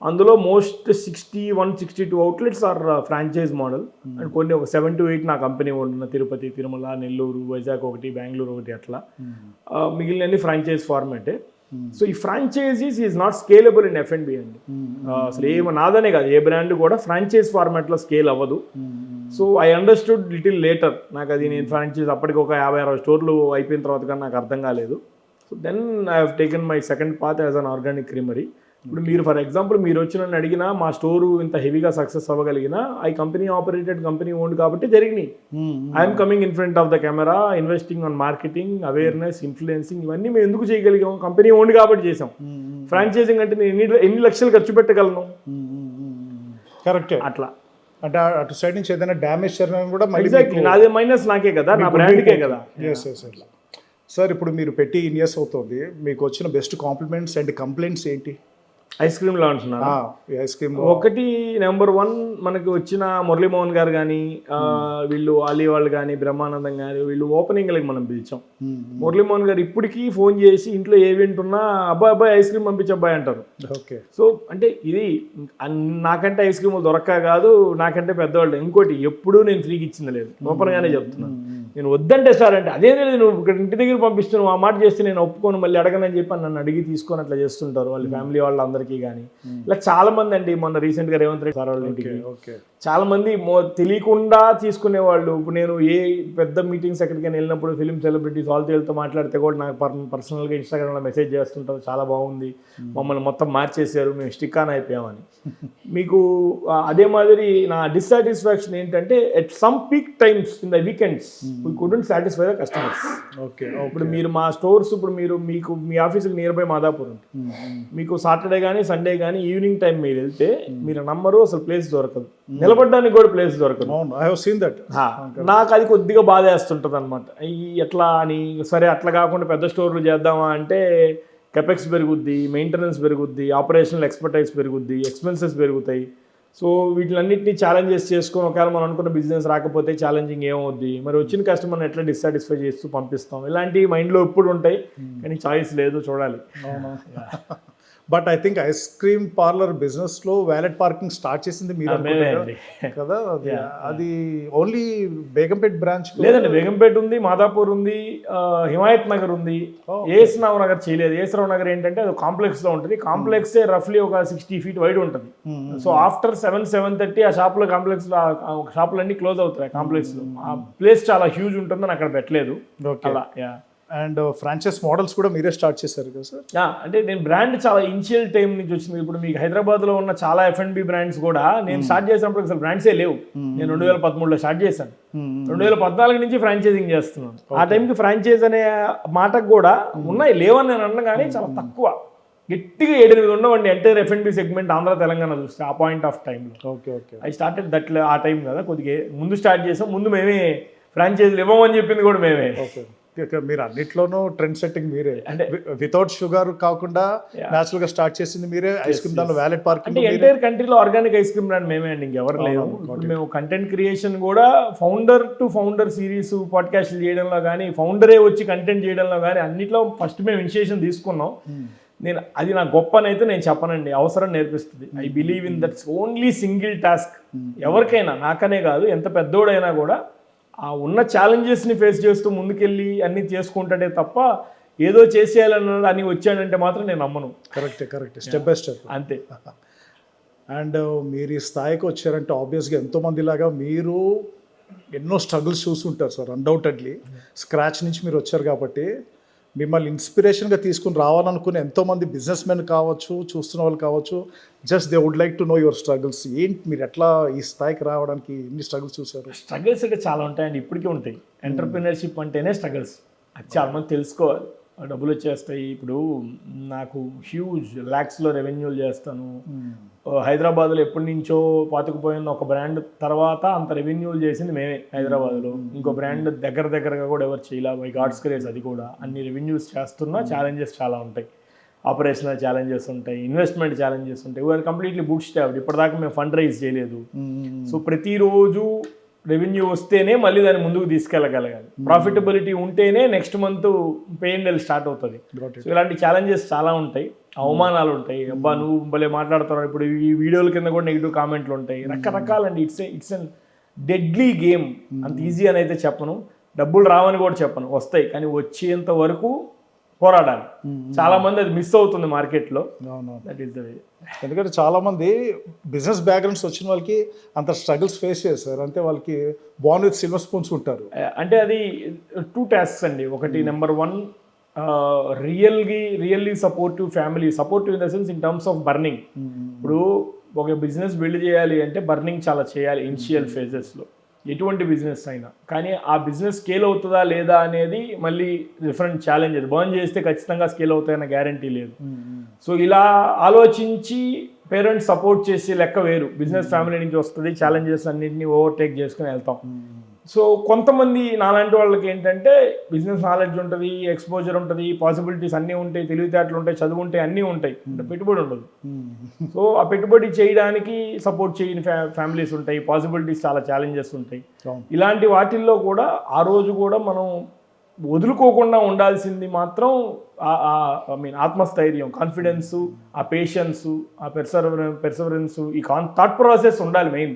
అందులో most 61-62 outlets are franchise model. And కొన్ని ఒక 7-8 నా కంపెనీ ఉన్న తిరుపతి, తిరుమల, నెల్లూరు, వైజాగ్ ఒకటి, బెంగళూరు ఒకటి, అట్లా మిగిలినన్ని ఫ్రాంచైజ్ ఫార్మాటే. సో ఈ franchises is not scalable in F&B అండి. అసలు నాదనే కాదు, ఏ బ్రాండ్ కూడా ఫ్రాంచైజ్ ఫార్మాట్లో స్కేల్ అవ్వదు. So I understood little later. నాకు అది నేను ఫ్రాంచైజ్ అప్పటికి ఒక 50-60 స్టోర్లు అయిపోయిన తర్వాత కానీ నాకు అర్థం కాలేదు. So then I have taken my second path as an organic creamery. ఇప్పుడు మీరు ఫర్ ఎగ్జాంపుల్ మీరు వచ్చి నన్ను అడిగినా మా స్టోరు ఇంత హెవీగా సక్సెస్ అవ్వగలిగినా I company operated, company owned కాబట్టి జరిగినాయి. I'm coming in front of the camera, investing on marketing, awareness, influencing, ఇవన్నీ మేము ఎందుకు చేయగలిగాం? కంపెనీ ఓన్డ్ కాబట్టి చేసాం. ఫ్రాంచైజింగ్ అంటే నేను ఎన్ని లక్షలు ఖర్చు పెట్టగలను? కరెక్టే. అట్లా అంటే అటు సైడ్ నుంచి ఏదైనా డ్యామేజ్ చేయడం కూడా ఎగ్జాక్ట్లీ నాదే మైనస్, నాకే కదా, నా బ్రాండ్కే కదా. సార్ ఇప్పుడు మీరు పెట్టి ఇన్ ఇయర్స్ అవుతుంది, మీకు వచ్చిన బెస్ట్ కాంప్లిమెంట్స్ అండ్ కంప్లైంట్స్ ఏంటి? ఐస్ క్రీమ్లో అంటున్నాను. ఐస్ క్రీమ్ ఒకటి నెంబర్ 1 మనకి వచ్చిన మురళీమోహన్ గారు కానీ, వీళ్ళు ఆలీ వాళ్ళు కానీ, బ్రహ్మానందం గారు, వీళ్ళు ఓపెనింగ్లకి మనం పిలిచాం. మురళీమోహన్ గారు ఇప్పటికీ ఫోన్ చేసి ఇంట్లో ఏ వింటున్నా అబ్బాయి ఐస్ క్రీమ్ పంపించబ్బాయి అంటారు. ఓకే. సో అంటే ఇది నాకంటే ఐస్ క్రీములు దొరక్క కాదు, నాకంటే పెద్దవాళ్ళు. ఇంకోటి ఎప్పుడూ నేను ఫ్రీకి ఇచ్చింది లేదు, ఓపెన్గానే చెప్తున్నాను. నేను వద్దంటే సార్ అంటే అదే నువ్వు ఇక్కడ ఇంటి దగ్గర పంపిస్తున్నావు, ఆ మాట చేస్తే నేను ఒప్పుకోను, మళ్ళీ అడగనని చెప్పి నన్ను అడిగి తీసుకొని అట్లా చేస్తుంటారు వాళ్ళ ఫ్యామిలీ వాళ్ళందరికీ కానీ. ఇలా చాలా మంది అండి, మొన్న రీసెంట్గా రేవంత్ రెడ్డి సార్ వాళ్ళ ఇంటికి చాలా మంది తెలియకుండా తీసుకునే వాళ్ళు. ఇప్పుడు నేను ఏ పెద్ద మీటింగ్స్ ఎక్కడికైనా వెళ్ళినప్పుడు ఫిలిం సెలబ్రిటీస్ వాళ్ళతో మాట్లాడితే కూడా నాకు పర్సనల్గా ఇన్స్టాగ్రామ్లో మెసేజ్ చేస్తుంటారు, చాలా బాగుంది, మమ్మల్ని మొత్తం మార్చేసారు, మేము స్టిక్ ఆన్ అయిపోయామని. మీకు అదే మాదిరి నా డిస్సాటిస్ఫాక్షన్ ఏంటంటే at some peak times in the weekends we couldn't satisfy the customers. Okay. ఇప్పుడు మీరు మా స్టోర్స్, ఇప్పుడు మీకు మీ ఆఫీస్కి నియర్ బై మాదాపూర్ ఉంటుంది, మీకు సాటర్డే కానీ సండే కానీ ఈవినింగ్ టైం మీరు వెళ్తే మీరు నమ్మరు, అసలు ప్లేస్ దొరకదు, నిలబడడానికి కూడా ప్లేస్ దొరకదు. నాకు అది కొద్దిగా బాధ వేస్తుంటుంది అనమాట. ఎట్లా అని. సరే అట్లా కాకుండా పెద్ద స్టోర్లు చేద్దామా అంటే కెపెక్స్ పెరుగుద్ది, మెయింటెనెన్స్ పెరుగుద్ది, ఆపరేషనల్ ఎక్స్పర్టైజ్ పెరుగుద్ది, ఎక్స్పెన్సెస్ పెరుగుతాయి. సో వీటిలన్నింటినీ ఛాలెంజెస్ చేసుకొని ఒకవేళ మనం అనుకున్న బిజినెస్ రాకపోతే ఛాలెంజింగ్ ఏమవుద్ది, మరి వచ్చిన కస్టమర్ని ఎట్లా డిస్సాటిస్ఫై చేస్తూ పంపిస్తాం, ఇలాంటివి మైండ్లో ఎప్పుడు ఉంటాయి, కానీ చాయిస్ లేదు, చూడాలి. But I think ice cream parlour బిజినెస్లో వ్యాలెట్ పార్కింగ్ స్టార్ట్ చేసింది మీరు కదా? అది ఓన్లీ బేగంపేట్ బ్రాంచ్ లేదండి, బేగంపేట్ ఉంది, మాదాపూర్ ఉంది, హిమాయత్ నగర్ ఉంది, ఏఎస్ రావు నగర్ చేయలేదు. ఏఎస్ రావు నగర్ ఏంటంటే అది కాంప్లెక్స్లో ఉంటుంది. కాంప్లెక్సే రఫ్లీ ఒక 60 feet వైడ్ ఉంటుంది. సో ఆఫ్టర్ 7-7:30 ఆ షాప్లో కాంప్లెక్స్లో ఒక షాపులన్నీ క్లోజ్ అవుతాయి. కాంప్లెక్స్లో ఆ ప్లేస్ చాలా హ్యూజ్ ఉంటుందని అక్కడ పెట్టలేదు. అలా అండ్ ఫ్రాంచైజ్ మోడల్స్ కూడా మీరే స్టార్ట్ చేశారు కదా సార్? అంటే నేను బ్రాండ్ చాలా ఇనిషియల్ టైం నుంచి వచ్చింది. ఇప్పుడు మీకు హైదరాబాద్లో ఉన్న చాలా F&B బ్రాండ్స్ కూడా నేను స్టార్ట్ చేసినప్పుడు అసలు బ్రాండ్సే లేవు. నేను 2013లో స్టార్ట్ చేశాను. 2014 నుంచి ఫ్రాంచైజింగ్ చేస్తున్నాను. ఆ టైంకి ఫ్రాంచైజ్ అనే మాటకు కూడా ఉన్నాయి, లేవని నేను అన్నా, కానీ చాలా తక్కువ. గట్టిగా 7-8 ఉండవండి entire F&B segment Andhra Telangana చూస్తే ఆ పాయింట్ ఆఫ్ టైంలో. Okay okay. I started that ఆ టైం కదా, కొద్దిగా ముందు స్టార్ట్ చేసాం. ముందు మేమే ఫ్రాంచైజీలు ఇవ్వమని చెప్పింది కూడా మేమే. ఓకే. మీరు అన్నిట్లోనూ ట్రెండ్ సెట్టింగ్ మీరే, అంటే వితౌట్ షుగర్ కాకుండా న్యాచురల్ గా స్టార్ట్ చేసింది మీరే. ఐస్ క్రీమ్ దానిలో వ్యాలెట్ పార్కింగ్ అంటే ఎంటైర్ కంట్రీలో ఆర్గానిక్ ఐస్ క్రీమ్ బ్రాండ్ మేమే అండి, ఇంకెవరు లేదు. మేము కంటెంట్ క్రియేషన్ కూడా ఫౌండర్ టు ఫౌండర్ సిరీస్ పాడ్కాస్ట్లు చేయడంలో కానీ, ఫౌండరే వచ్చి కంటెంట్ చేయడంలో కానీ అన్నిట్లో ఫస్ట్ మేము ఇనిషియేషన్ తీసుకున్నాం. నేను అది నా గొప్పనైతే నేను చెప్పనండి, అవసరం నేర్పిస్తుంది. I believe in that's only single task. ఎవరికైనా, నాకనే కాదు, ఎంత పెద్దోడైనా కూడా ఆ ఉన్న ఛాలెంజెస్ని ఫేస్ చేస్తూ ముందుకెళ్ళి అన్నీ చేసుకుంటాడే తప్ప ఏదో చేసేయాలన్నది అని వచ్చాడంటే మాత్రం నేను నమ్మను. కరెక్ట్. స్టెప్ బై స్టెప్ అంతే. అండ్ మీరు ఈ స్థాయికి వచ్చారంటే ఆబ్వియస్గా ఎంతోమంది లాగా మీరు ఎన్నో స్ట్రగుల్స్ చూసుంటారు సార్ అన్డౌటెడ్లీ. స్క్రాచ్ నుంచి మీరు వచ్చారు కాబట్టి మిమ్మల్ని ఇన్స్పిరేషన్గా తీసుకుని రావాలనుకునే ఎంతోమంది బిజినెస్ మెన్ కావచ్చు, చూస్తున్న వాళ్ళు కావచ్చు, just they would like to know your struggles. ఏంటి మీరు ఎట్లా ఈ స్థాయికి రావడానికి ఎన్ని స్ట్రగుల్స్ చూసారు? స్ట్రగుల్స్ అంటే చాలా ఉంటాయండి, ఇప్పటికీ ఉంటాయి. ఎంటర్ప్రినర్షిప్ అంటేనే స్ట్రగుల్స్, అది చాలా మంది తెలుసుకోవాలి. డబ్బులు వచ్చేస్తాయి. ఇప్పుడు నాకు హ్యూజ్ ల్యాక్స్లో రెవెన్యూలు చేస్తాను. హైదరాబాద్లో ఎప్పటి నుంచో పాతుకుపోయిన ఒక బ్రాండ్ తర్వాత అంత రెవెన్యూలు చేసింది మేమే హైదరాబాద్లో. ఇంకో బ్రాండ్ దగ్గరగా కూడా ఎవరు చేయలే. బై గాడ్స్ గ్రేస్ అది కూడా. అన్ని రెవెన్యూస్ చేస్తున్నా ఛాలెంజెస్ చాలా ఉంటాయి. ఆపరేషనల్ ఛాలెంజెస్ ఉంటాయి, ఇన్వెస్ట్మెంట్ ఛాలెంజెస్ ఉంటాయి. We're completely bootstrapped. ఇప్పటిదాకా మేము ఫండ్ రైజ్ చేయలేదు. సో ప్రతిరోజు రెవెన్యూ వస్తేనే మళ్ళీ దాన్ని ముందుకు తీసుకెళ్ళగలగాలి. ప్రాఫిటబిలిటీ ఉంటేనే నెక్స్ట్ మంత్ P&L స్టార్ట్ అవుతుంది. సో ఇలాంటి ఛాలెంజెస్ చాలా ఉంటాయి, అవమానాలు ఉంటాయి. అబ్బా నువ్వు భలే మాట్లాడుతున్నావు. ఇప్పుడు ఈ వీడియోల కింద కూడా నెగిటివ్ కామెంట్లు ఉంటాయి, రకరకాలండి. It's an deadly game. అంత ఈజీ అని అయితే చెప్పను, డబ్బులు రావని కూడా చెప్పను, వస్తాయి. కానీ వచ్చేంత వరకు పోరాడాలి. చాలా మంది అది మిస్ అవుతుంది మార్కెట్లో. That is the way. ఎందుకంటే చాలామంది బిజినెస్ బ్యాక్గ్రౌండ్స్ వచ్చిన వాళ్ళకి అంత స్ట్రగుల్స్ ఫేస్ చేస్తారు, అంతే వాళ్ళకి బాన్ విత్ సిల్వర్ స్పూన్స్ ఉంటారు. అంటే అది 2 టాస్క్స్ అండి. ఒకటి number 1, really supportive family. Supportive in the sense in terms of burning. ఇప్పుడు ఒక బిజినెస్ బిల్డ్ చేయాలి అంటే బర్నింగ్ చాలా చేయాలి ఇనిషియల్ ఫేజెస్లో, ఎటువంటి బిజినెస్ అయినా. కానీ ఆ బిజినెస్ స్కేల్ అవుతుందా లేదా అనేది మళ్ళీ డిఫరెంట్ ఛాలెంజ్. అది బర్న్ చేస్తే ఖచ్చితంగా స్కేల్ అవుతాయన్న గ్యారంటీ లేదు. సో ఇలా ఆలోచించి పేరెంట్స్ సపోర్ట్ చేసి లెక్క వేరు. బిజినెస్ ఫ్యామిలీ నుంచి వస్తుంది, ఛాలెంజెస్ అన్నింటినీ ఓవర్టేక్ చేసుకుని వెళ్తాం. సో కొంతమంది నాలాంటి వాళ్ళకి ఏంటంటే బిజినెస్ నాలెడ్జ్ ఉంటుంది, ఎక్స్పోజర్ ఉంటుంది, పాసిబిలిటీస్ అన్నీ ఉంటాయి, తెలివితేటలు ఉంటాయి, చదువు ఉంటాయి, అన్నీ ఉంటాయి, పెట్టుబడి ఉండదు. సో ఆ పెట్టుబడి చేయడానికి సపోర్ట్ చేయని ఫ్యామిలీస్ ఉంటాయి, పాసిబిలిటీస్ చాలా ఛాలెంజెస్ ఉంటాయి. ఇలాంటి వాటిల్లో కూడా ఆ రోజు కూడా మనం వదులుకోకుండా ఉండాల్సింది మాత్రం ఆత్మస్థైర్యం, కాన్ఫిడెన్సు, ఆ పేషెన్సు, ఆ పెర్సవరెన్సు, ఈ థాట్ ప్రాసెస్ ఉండాలి మెయిన్.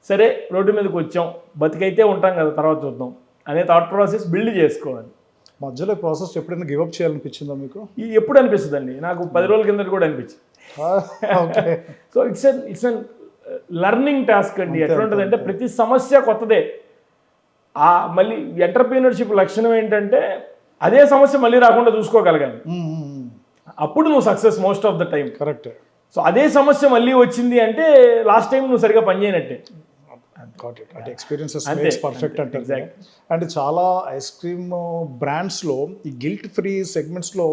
సరే రోడ్డు మీదకి వచ్చాం, బతికైతే ఉంటాం కదా, తర్వాత చూద్దాం అనే థాట్ ప్రాసెస్ బిల్డ్ చేసుకోవాలి. మధ్యలో ప్రాసెస్ ఎప్పుడైనా గివప్ చేయాలనిపించిందా మీకు? ఎప్పుడు అనిపిస్తుంది అండి, నాకు 10 రోజుల కింద కూడా అనిపించింది. So it's an learning task అండి. ఎట్లా ఉంటుంది అంటే ప్రతి సమస్య కొత్తదే. మళ్ళీ ఎంటర్ప్రీనర్షిప్ లక్షణం ఏంటంటే అదే సమస్య మళ్ళీ రాకుండా చూసుకోగలగాలి. అప్పుడు నువ్వు success most of the time. Correct. So అదే సమస్య మళ్ళీ వచ్చింది అంటే లాస్ట్ టైం నువ్వు సరిగా పనిచేయనట్టే. అంటే ఎక్స్పీరియన్సెస్ మేక్స్ పర్ఫెక్ట్ అంటే. అండ్ చాలా ఐస్ క్రీమ్ బ్రాండ్స్లో ఈ గిల్ట్ ఫ్రీ సెగ్మెంట్స్లో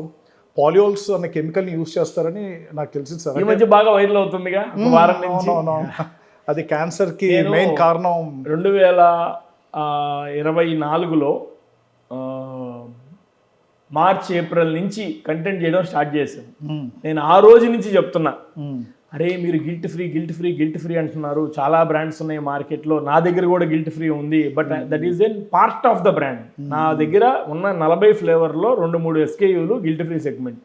పాలియోల్స్ అనే కెమికల్ని యూజ్ చేస్తారని నాకు తెలిసింది సార్. ఈ మధ్య బాగా వైరల్ అవుతుందిగా, వారం నుంచి. అది క్యాన్సర్కి మెయిన్ కారణం. 2024లో మార్చ్ ఏప్రిల్ నుంచి కంటెంట్ చేయడం స్టార్ట్ చేశాను. నేను ఆ రోజు నుంచి చెప్తున్నా, అరే మీరు గిల్ట్ ఫ్రీ అంటున్నారు, చాలా బ్రాండ్స్ ఉన్నాయి మార్కెట్లో, నా దగ్గర కూడా గిల్ట్ ఫ్రీ ఉంది, but that is an part of the brand. నా దగ్గర ఉన్న 40 ఫ్లేవర్లో 2-3 SKUలు guilt free segment.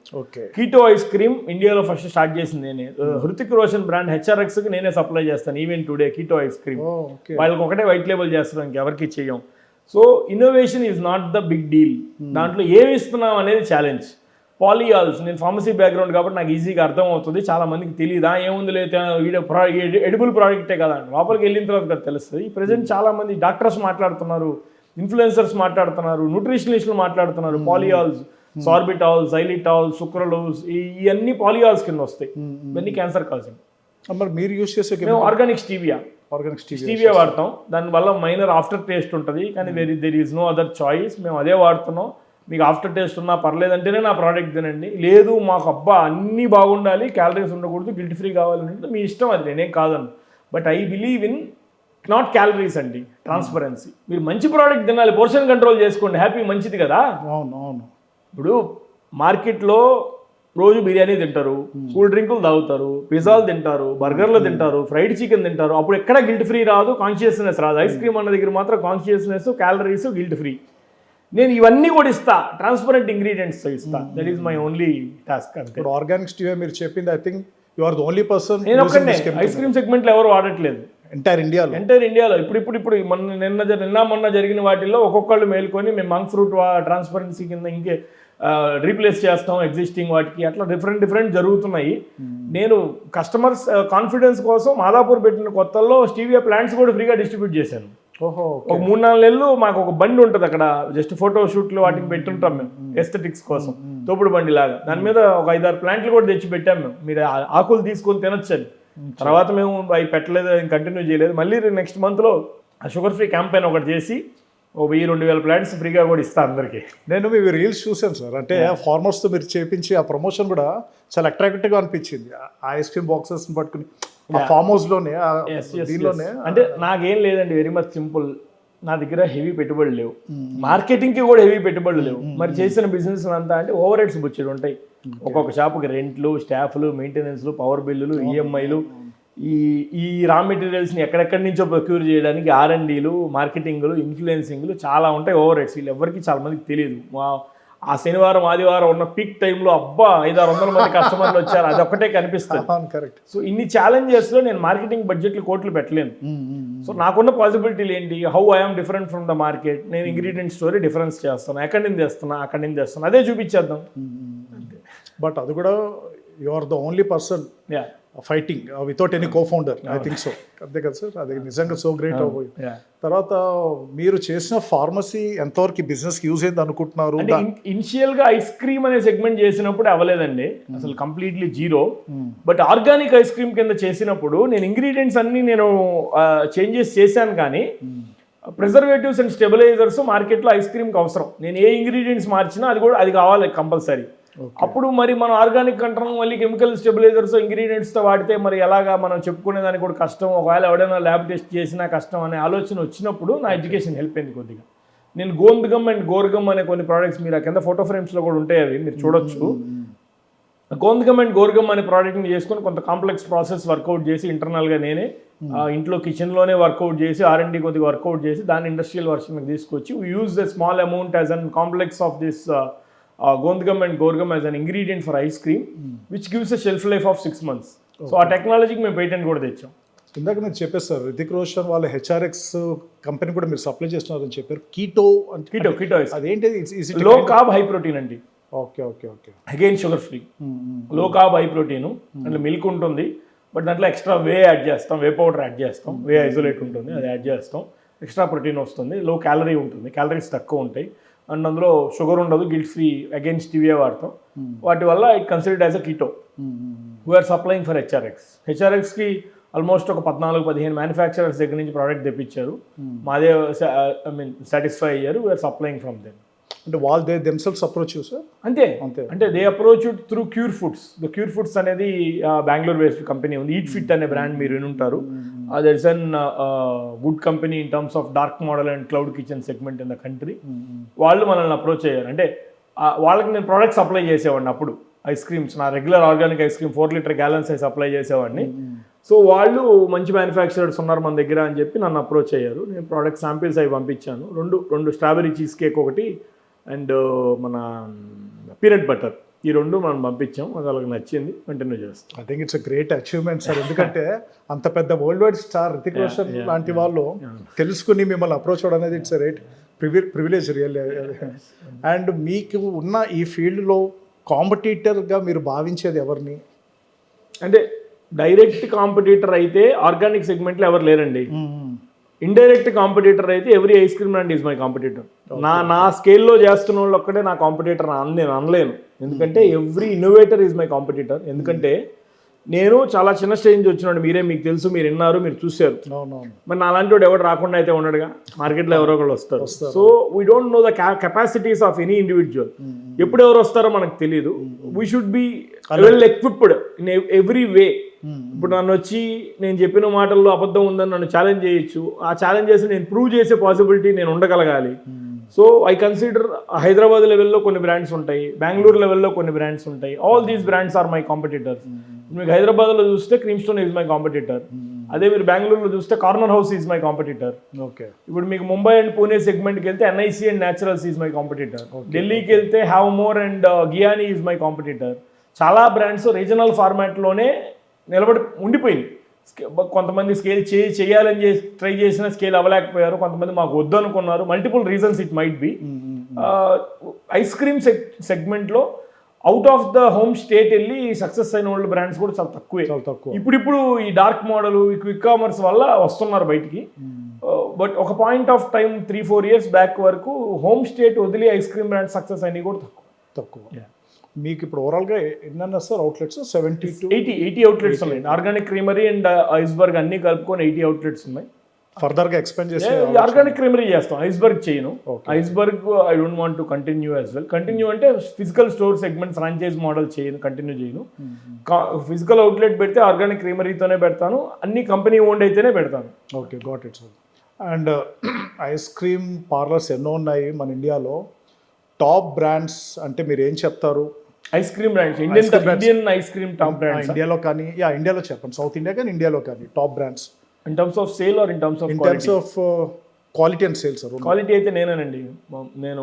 Keto ice cream ఇండియాలో ఫస్ట్ స్టార్ట్ చేసింది నేనే. హృతిక్ రోషన్ బ్రాండ్ HRXకి నేనే సప్లై చేస్తాను even today. Keto ice cream వాళ్ళకి ఒకటే వైట్ లేబుల్ చేస్తున్నాం, ఇంకెవరికి చెయ్యం. So innovation is not the big deal. దాంట్లో ఏమి ఇస్తున్నాం అనేది ఛాలెంజ్. పాలియాల్స్, నేను ఫార్మసీ బ్యాక్గ్రౌండ్ కాబట్టి నాకు ఈజీగా అర్థమవుతుంది. చాలా మందికి తెలియదా, ఏముంది లేదు ఎడిబుల్ ప్రోడక్టే కదా అని. లోపలికి వెళ్ళిన తర్వాత కదా తెలుస్తుంది. ఈ ప్రజెంట్ చాలా మంది డాక్టర్స్ మాట్లాడుతున్నారు, ఇన్ఫ్లుయెన్సర్స్ మాట్లాడుతున్నారు, న్యూట్రిషనిస్టులు మాట్లాడుతున్నారు. పాలియాల్స్, సార్బిటాల్, జైలిటాల్, సుక్రలోజ్, ఇవన్నీ పాలియాల్స్ కింద వస్తాయి. ఇవన్నీ క్యాన్సర్ కాజింగ్. మరి మీరు యూజ్ చేసే మేము ఆర్గానిక్ స్టీవియా వాడతాం. దానివల్ల మైనర్ ఆఫ్టర్ టేస్ట్ ఉంటుంది, కానీ there is no other choice. మేము అదే వాడుతున్నాం. మీకు ఆఫ్టర్ టేస్ట్ ఉన్నా పర్లేదంటేనే నా ప్రోడక్ట్ తినండి. లేదు మాకు అబ్బా అన్నీ బాగుండాలి, క్యాలరీస్ ఉండకూడదు, గిల్ట్ ఫ్రీ కావాలంటే మీ ఇష్టం, అది నేనేం కాదను. But I believe in not calories అండి, ట్రాన్స్పరెన్సీ. మీరు మంచి ప్రోడక్ట్ తినాలి, పోర్షన్ కంట్రోల్ చేసుకోండి, హ్యాపీ, మంచిది కదా. అవును. ఇప్పుడు మార్కెట్లో రోజు బిర్యానీ తింటారు, కూల్ డ్రింకులు తాగుతారు, పిజ్జాలు తింటారు, బర్గర్లు తింటారు, ఫ్రైడ్ చికెన్ తింటారు. అప్పుడు ఎక్కడ గిల్ట్ ఫ్రీ రాదు, కాన్షియస్నెస్ రాదు. ఐస్ క్రీమ్ అన్న దగ్గర మాత్రం కాన్షియస్నెస్, క్యాలరీస్, గిల్ట్ ఫ్రీ. నేను ఇవన్నీ కూడా ఇస్తా, ట్రాన్స్పరెంట్ ఇంగ్రీడియంట్స్ ఇస్తా. That is my only task. ఇప్పుడు ఆర్గానిక్ స్టీవియా మీరు చెప్పింది, I think you are the only person. నేను ఒక్కనే ఐస్ క్రీమ్ సెగ్మెంట్లో ఎవరు వాడట్లేదు ఎంటైర్ ఇండియాలో. ఇప్పుడు నిన్న మొన్న జరిగిన వాటిల్లో ఒక్కొక్కళ్ళు మేల్కొని మేము మంక్ ఫ్రూట్ ట్రాన్స్పరెన్సీ కింద ఇంకే రీప్లేస్ చేస్తాం ఎగ్జిస్టింగ్ వాటికి, అట్లా డిఫరెంట్ జరుగుతున్నాయి. నేను కస్టమర్స్ కాన్ఫిడెన్స్ కోసం మాదాపూర్ పెట్టిన కొత్తల్లో స్టీవియా ప్లాంట్స్ కూడా ఫ్రీగా డిస్ట్రిబ్యూట్ చేశాను. ఓహో, ఒక 3-4 నెలలు మాకు ఒక బండి ఉంటుంది అక్కడ, జస్ట్ ఫోటో షూట్లు వాటికి పెట్టుంటాం మేము ఎస్థెటిక్స్ కోసం, తోపుడు బండి లాగా. దాని మీద ఒక 5-6 ప్లాంట్లు కూడా తెచ్చి పెట్టాం మేము, మీరు ఆకులు తీసుకొని తినొచ్చని. తర్వాత మేము అవి పెట్టలేదు, కంటిన్యూ చేయలేదు. మళ్ళీ నెక్స్ట్ మంత్లో షుగర్ ఫ్రీ క్యాంపెయిన్ ఒకటి చేసి 1000-2000 ప్లాంట్స్ ఫ్రీగా కూడా ఇస్తాను అందరికీ. నేను మీ రీల్స్ చూసాను సార్. అంటే ఫార్మర్స్తో మీరు చేపించి ఆ ప్రమోషన్ కూడా చాలా అట్రాక్టివ్గా అనిపించింది. ఆ ఐస్ క్రీమ్ బాక్సెస్ పట్టుకుని ఫామ్ హౌస్లోనే దీనిలోనే. అంటే నాకేం లేదండి, వెరీ మచ్ సింపుల్. నా దగ్గర హెవీ పెట్టుబడులు లేవు, మార్కెటింగ్కి కూడా హెవీ పెట్టుబడులు లేవు. మరి చేసిన బిజినెస్ అంతా అంటే ఓవర్ హెడ్స్ బుచ్చెడు ఉంటాయి. ఒక్కొక్క షాపుకి రెంట్లు, స్టాఫ్లు, మెయింటెనెన్స్లు, పవర్ బిల్లులు, ఈఎంఐలు, ఈ రా మెటీరియల్స్ని ఎక్కడెక్కడి నుంచో ప్రొక్యూర్ చేయడానికి R&Dలు, మార్కెటింగ్లు, ఇన్ఫ్లుయెన్సింగ్లు చాలా ఉంటాయి. ఓవర్ హెడ్స్ వీళ్ళు ఎవరికి చాలా మందికి తెలియదు. ఆ శనివారం ఆదివారం ఉన్న పీక్ టైంలో అబ్బా 500-600 మంది కస్టమర్లు వచ్చారు, అది ఒక్కటే కనిపిస్తుంది. కరెక్ట్. సో ఇన్ని ఛాలెంజెస్లో నేను మార్కెటింగ్ బడ్జెట్లు కోట్లు పెట్టలేను. సో నాకున్న పాసిబిలిటీలు ఏంటి, how I'm different from the market, నేను ఇంగ్రీడియంట్ స్టోరీ డిఫరెన్స్ చేస్తాను, ఎక్కడి నుంచి తెస్తున్నా, అక్కడి నుంచి తెస్తాను, అదే చూపించేద్దాం. బట్ అది కూడా you are the only person fighting without any co-founder, I think so. అంతే కదా సార్, అది నిజంగా సో గ్రేట్ అవ్వబోయింది. తర్వాత మీరు చేసిన ఫార్మసీ ఎంతవరకు బిజినెస్కి యూజ్ అయింది అనుకుంటున్నారు? ఇనిషియల్గా ఐస్ క్రీమ్ అనే సెగ్మెంట్ చేసినప్పుడు అవ్వలేదండి, అసలు completely zero. But organic ice cream కింద చేసినప్పుడు నేను ఇంగ్రీడియంట్స్ అన్ని నేను చేంజెస్ చేశాను, కానీ ప్రిజర్వేటివ్స్ అండ్ స్టెబిలైజర్స్ మార్కెట్లో ఐస్ క్రీమ్కి అవసరం. నేను ఏ ఇంగ్రీడియంట్స్ మార్చినా అది కావాలి కంపల్సరీ. అప్పుడు మరి మనం ఆర్గానిక్ అంటాం, మళ్ళీ కెమికల్ స్టెబిలైజర్స్ ఇంగ్రీడియంట్స్తో వాడితే మరి ఎలాగా మనం చెప్పుకునేదానికి కూడా కష్టం, ఒకవేళ ఎవడైనా ల్యాబ్ టెస్ట్ చేసినా కష్టం అనే ఆలోచన వచ్చినప్పుడు నా ఎడ్యుకేషన్ హెల్ప్ అయింది కొద్దిగా. నేను గోంద్గమ్ అండ్ గోర్గమ్ అనే కొన్ని ప్రోడక్ట్స్, మీరు ఆ కింద ఫోటో ఫ్రేమ్స్లో కూడా ఉంటాయి, అవి మీరు చూడొచ్చు. గోంద్గమ్ అండ్ గోర్గమ్ అనే ప్రోడక్ట్ని చేసుకొని కొంత కాంప్లెక్స్ ప్రాసెస్ వర్కౌట్ చేసి ఇంటర్నల్గా నేనే ఇంట్లో కిచెన్లోనే వర్కౌట్ చేసి R&D కొద్దిగా వర్కౌట్ చేసి దాన్ని ఇండస్ట్రియల్ వర్షన్కి తీసుకొచ్చి we use the small amount as an complex of this gond gum and guar gum as an ingredient for ice cream which gives a shelf life of 6 months. So ఆ టెక్నాలజీకి మేము పేటెంట్ కూడా తెచ్చాం. ఇందాక మీరు చెప్పేస్తారు రితిక్ రోషన్ వాళ్ళ HRX కంపెనీ కూడా మీరు సప్లై చేస్తున్నారని చెప్పారు. కీటో అదేంటి? లో కార్బ్ హై ప్రోటీన్ అండి. Okay okay okay. Again sugar free, లో కార్బ్ హై ప్రోటీన్. అంటే మిల్క్ ఉంటుంది, బట్ దాంట్లో ఎక్స్ట్రా వే యాడ్ చేస్తాం, వే పౌడర్ యాడ్ చేస్తాం, వే ఐసోలేట్ ఉంటుంది, అది యాడ్ చేస్తాం. ఎక్స్ట్రా ప్రోటీన్ వస్తుంది, లో క్యాలరీ ఉంటుంది, క్యాలరీస్ తక్కువ ఉంటాయి, అండ్ అందులో షుగర్ ఉండదు, గిల్ట్ ఫ్రీ, అగైన్ స్టీవియా వాడతాం. వాటి వల్ల it considered as a keto. We're supplying for హెచ్ఆర్ఎక్స్కి ఆల్మోస్ట్ ఒక 14-15 మ్యానుఫ్యాక్చరర్స్ దగ్గర నుంచి ప్రోడక్ట్ తెప్పించారు. మాదే సాటిస్ఫై అయ్యారు. We're supplying from them. అంటే వాళ్ళు దెమ్సెల్వ్స్ అప్రోచ్ సార్? అంతే. అంటే they approach through Cure Foods. The Cure Foods అనేది బెంగళూరు బేస్డ్ కంపెనీ ఉంది. ఈట్ ఫిట్ అనే బ్రాండ్ మీరు వినుంటారు. That is an good company in terms of dark model and cloud kitchen segment in the country. వాళ్ళు మనల్ని approach అయ్యారు. అంటే వాళ్ళకి నేను ప్రోడక్ట్ సప్లై చేసేవాడిని అప్పుడు, ఐస్ క్రీమ్స్, నా regular organic ice cream 4 litre gallons అయి సప్లై చేసేవాడిని. సో వాళ్ళు మంచి మ్యానుఫ్యాక్చరర్స్ ఉన్నారు మన దగ్గర అని చెప్పి నన్ను అప్రోచ్ అయ్యారు. నేను ప్రోడక్ట్ శాంపిల్స్ అవి పంపించాను. రెండు స్ట్రాబెరీ చీజ్ కేక్ ఒకటి, అండ్ మన పీనట్ బటర్, ఈ 2 మనం పంపించాం. అది వాళ్ళకి నచ్చింది, కంటిన్యూ చేస్తాం. I think it's a great achievement sir. ఎందుకంటే అంత పెద్ద world wide star Hrithik Roshan లాంటి వాళ్ళు తెలుసుకుని మిమ్మల్ని అప్రోచ్ అవ్వడం అనేది it's a right privilege real. And మీకు ఉన్న ఈ ఫీల్డ్లో కాంపిటీటర్గా మీరు భావించేది ఎవరిని? అంటే డైరెక్ట్ కాంపిటీటర్ అయితే ఆర్గానిక్ సెగ్మెంట్లో ఎవరు లేరండి. ఇండైరెక్ట్ కాంపిటీటర్ అయితే every ice cream brand is my competitor. నా స్కేల్లో చేస్తున్న వాళ్ళు ఒక్కటే నా కాంపిటీటర్ నేను అనలేను. ఎందుకంటే every innovator is my competitor. ఎందుకంటే నేను చాలా చిన్న స్టేజ్ నుంచి వచ్చినాడు, మీకు తెలుసు, మీరు విన్నారు, మీరు చూశారు. మరి నా అలాంటి వాడు ఎవరు రాకుండా అయితే ఉండడుగా, మార్కెట్లో ఎవరో ఒకళ్ళు వస్తారు. So we don't know the capacities of any individual. ఎప్పుడు ఎవరు వస్తారో మనకు తెలియదు. We should be well equipped in every way. ఇప్పుడు నన్ను వచ్చి నేను చెప్పిన మాటల్లో అబద్ధం ఉందని నన్ను ఛాలెంజ్ చేయొచ్చు. ఆ ఛాలెంజ్ చేసి నేను ప్రూవ్ చేసే పాసిబిలిటీ నేను ఉండగలగాలి. సో ఐ కన్సిడర్ హైదరాబాద్ లెవెల్లో కొన్ని బ్రాండ్స్ ఉంటాయి, బెంగళూరు లెవెల్లో కొన్ని బ్రాండ్స్ ఉంటాయి. All these brands are my competitors. మీకు హైదరాబాద్లో చూస్తే cream stone is my competitor. అదే మీరు బెంగళూరులో చూస్తే corner house is my competitor. Okay. ఇప్పుడు మీకు ముంబై అండ్ పూణే సెగ్మెంట్కి వెళ్తే NIC and naturals is my competitor. ఢిల్లీకి వెళ్తే Havmor and Giani is my competitor. చాలా బ్రాండ్స్ రీజనల్ ఫార్మాట్లోనే నిలబడి ఉండిపోయింది. కొంతమంది స్కేల్ చేయాలని ట్రై చేసిన స్కేల్ అవ్వలేకపోయారు, కొంతమంది మాకు వద్దు అనుకున్నారు. Multiple reasons it might be. Ice cream సెగ్మెంట్లో out of the home state వెళ్ళి సక్సెస్ అయిన వాళ్ళు బ్రాండ్స్ కూడా చాలా తక్కువే. చాలా తక్కువ. ఇప్పుడు ఈ డార్క్ మోడల్ ఈ క్విక్ కామర్స్ వల్ల వస్తున్నారు బయటికి. బట్ ఒక point of time 3-4 years back వరకు హోమ్ స్టేట్ వదిలి ఐస్ క్రీమ్ బ్రాండ్ సక్సెస్ అయినవి కూడా తక్కువ. మీకు ఇప్పుడు ఓవరాల్గా ఎన్నన్నా సార్ అవుట్లెట్స్ 70 to 80 అవుట్లెట్స్ ఉన్నాయి. ఆర్గానిక్ క్రీమరీ అండ్ ఐస్బర్గ్ అన్ని కలుపుకొని 80 అవుట్లెట్స్ ఉన్నాయి. ఫర్దర్గా ఎక్స్పెండ్ చేసి ఆర్గానిక్ క్రీమరీ చేస్తాం, ఐస్బర్గ్ చేయను. Iceberg I don't want to continue as well. Continue అంటే physical store segment franchise model చేయను, కంటిన్యూ చేయను. ఫిజికల్ అవుట్లెట్ పెడితే ఆర్గానిక్ క్రీమరీతోనే పెడతాను, అన్ని కంపెనీ ఓన్డ్ అయితేనే పెడతాను. Okay, got it sir. And ice cream parlours ఎన్నో ఉన్నాయి మన ఇండియాలో. టాప్ బ్రాండ్స్ అంటే మీరు ఏం చెప్తారు? Ice cream brands, Indian ice cream top brands ఇండియాలో కానీ, ఇండియాలో చెప్పండి, సౌత్ ఇండియా కానీ ఇండియాలో కానీ top brands in terms of sale are in terms of quality and sales. Quality అయితే నేనేనండి, నేను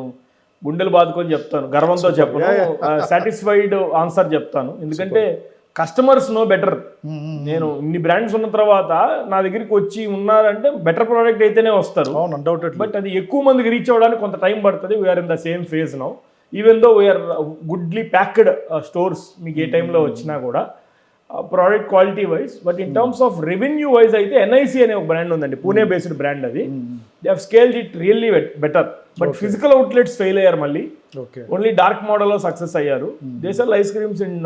గుండెలు బాదుకొని చెప్తాను, గర్వంతో చెప్పను, సాటిస్ఫైడ్ ఆన్సర్ చెప్తాను. ఎందుకంటే కస్టమర్స్ నో బెటర్. నేను ఇన్ని బ్రాండ్స్ ఉన్న తర్వాత నా దగ్గరికి వచ్చి ఉన్నారంటే బెటర్ ప్రోడక్ట్ అయితేనే వస్తారు. బట్ అది ఎక్కువ మందికి రీచ్ అవ్వడానికి కొంత టైం పడుతుంది. We're in the same phase now, even though we're goodly packed stores. మీకు ఏ టైంలో వచ్చినా కూడా product quality wise. But in terms of revenue wise అయితే ఎన్ఐసి అనే ఒక బ్రాండ్ ఉందండి, పూణే బేస్డ్ బ్రాండ్. అది they have scaled it really better. But physical outlets fail అయ్యారు మళ్ళీ. ఓన్లీ డార్క్ మోడల్లో సక్సెస్ అయ్యారు. They sell ice creams in